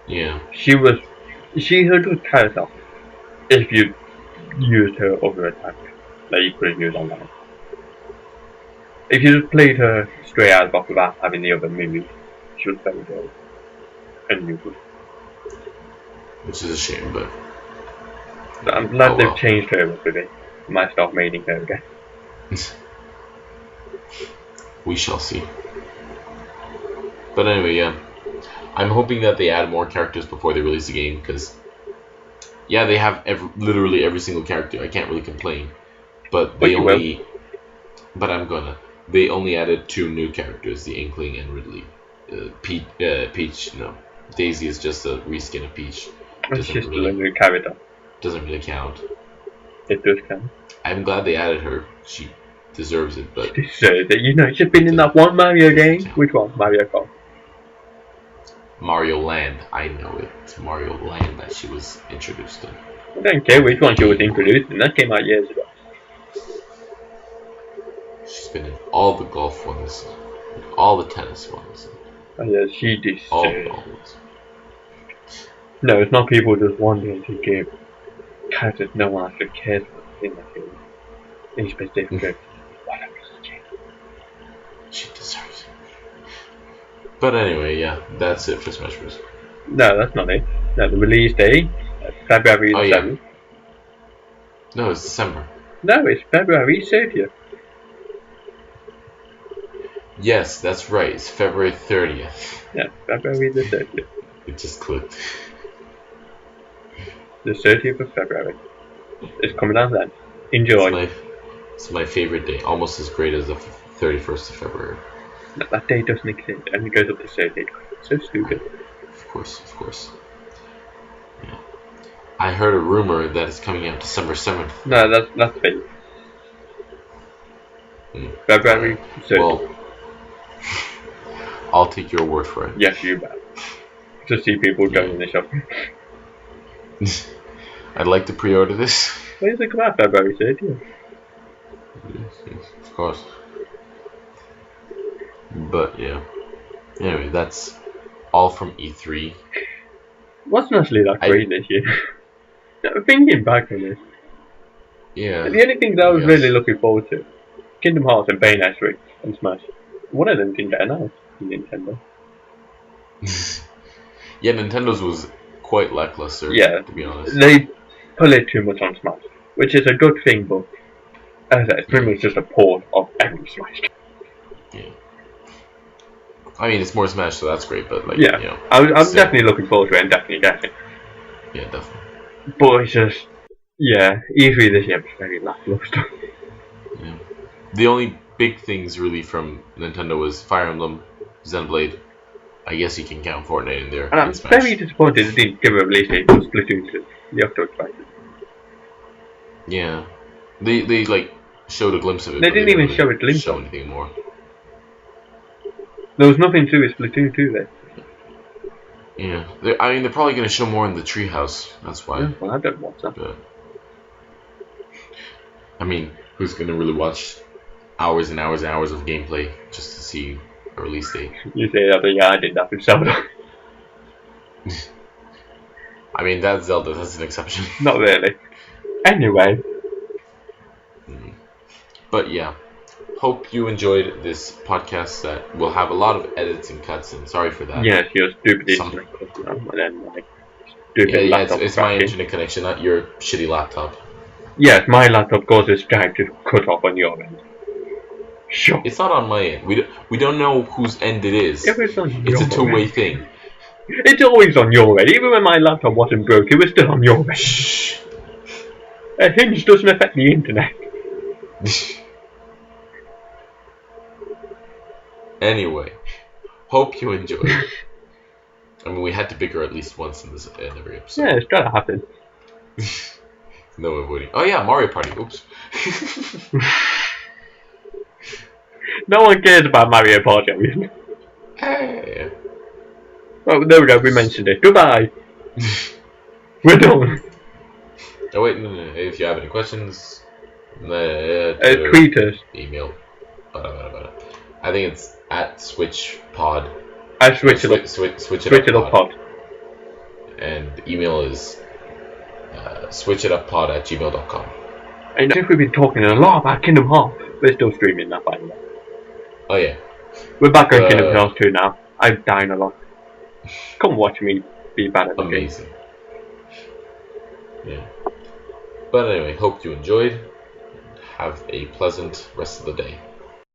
Yeah. She's a good character if you used her other attack that you couldn't use online. If you just played her straight out of the box without having the other moves, she was very good. And you could. Which is a shame, but So I'm glad Oh, they've well. changed her up a bit. Might start mating her again. we shall see. But anyway, yeah. I'm hoping that they add more characters before they release the game, because, yeah, they have literally every single character. I can't really complain. But they you will. only... But I'm gonna. They only added 2 new characters, the Inkling and Ridley. Peach, no. Daisy is just a reskin of Peach. It's just really- a new character. Doesn't really count. It does count. I'm glad they added her. She deserves it, but So that you know she's been in that one Mario game. Which one? Mario Kart. Mario Land, I know it. It's Mario Land that she was introduced in. I don't care which one she was introduced in. That came out years ago. She's been in all the golf ones, all the tennis ones, And yeah, she all the deserves. ball ones. No, it's not people just wanting to give characters no one actually cares about in that game. In specific. Whatever. She deserves it. But anyway, yeah, that's it for Smash Bros. No, that's not it. No, the release day, February Oh, yeah. 7th. No, it's December. No, it's February 30th. Yes, that's right. It's February 30th. Yeah, February the 30th. It just clicked. The 30th of February. It's coming out then. Enjoy. It's my favorite day. Almost as great as the 31st of February. That day doesn't exist, and it goes up to 30th. So stupid. Of course. Yeah. I heard a rumor that it's coming out December 7th. No, that's fake. Hmm. February 30th. Well, I'll take your word for it. Yes, you bet. To see people going in the shop. I'd like to pre-order this. When does it come out? February 30th. Yes, of course. But yeah. Anyway, that's all from E3. Wasn't actually that great this year. Thinking back on this, Yeah. the only thing that I was Yes. really looking forward to, Kingdom Hearts and Bayonetta 3 and Smash. One of them didn't get announced in Nintendo. Yeah, Nintendo's was quite lackluster. Yeah. To be honest. They pull it too much on Smash, which is a good thing, but as I said, it's pretty much just a port of every Smash game. Yeah. I mean, it's more Smash, so that's great. But like, Yeah, you know, I'm still- definitely looking forward to it and definitely getting it. Yeah, definitely. But it's just, yeah, E3 this year was very lackluster. Yeah. The only big things really from Nintendo was Fire Emblem, Xenoblade. I guess you can count Fortnite in there. And I'm and Smash. very disappointed they didn't give a release date for Splatoon 2, the Octo Expansion. Yeah. They like showed a glimpse of it. They but didn't even show a glimpse Show of it. anything more. There was nothing to it Splatoon 2 there. Yeah. I mean, they're probably gonna show more in the treehouse. That's why. Yeah, well, I don't watch that. But I mean, who's gonna really watch hours and hours and hours of gameplay just to see a release date? You say that, but yeah, I did that with Zelda. I mean, that's Zelda. That's an exception. Not really. Anyway, But yeah, hope you enjoyed this podcast. That will have a lot of edits and cuts, and sorry for that. yes, your stupid Some- internet customer, and then my stupid Yeah, laptop it's my crashing. internet connection, not your shitty laptop. Yes, my laptop causes Skype to cut off on your end. Sure. It's not on my end. We don't know whose end it is. If it's on It's your a two-way end. thing. It's always on your end. Even when my laptop wasn't broke, it was still on your end. Shh. A hinge doesn't affect the internet. Anyway, hope you enjoyed. I mean, we had to bicker at least once in every episode. Yeah, it's gotta happen. No avoiding. Oh yeah, Mario Party. Oops. No one cares about Mario Party, obviously. Hey. Oh, there we go, we mentioned it. Goodbye. We're done. Oh wait, no. If you have any questions, Tweet us. email. I think it's at SwitchPod. I switch it up. Switch Switch it up pod. And the email is switchituppod@gmail.com. I think we've been talking a lot about Kingdom Hearts. We're still streaming that, by the way. Oh yeah. We're back on Kingdom Hearts 2 now. I'm dying a lot. Come watch me be bad at the game. Amazing. Yeah. But anyway, hope you enjoyed. Have a pleasant rest of the day.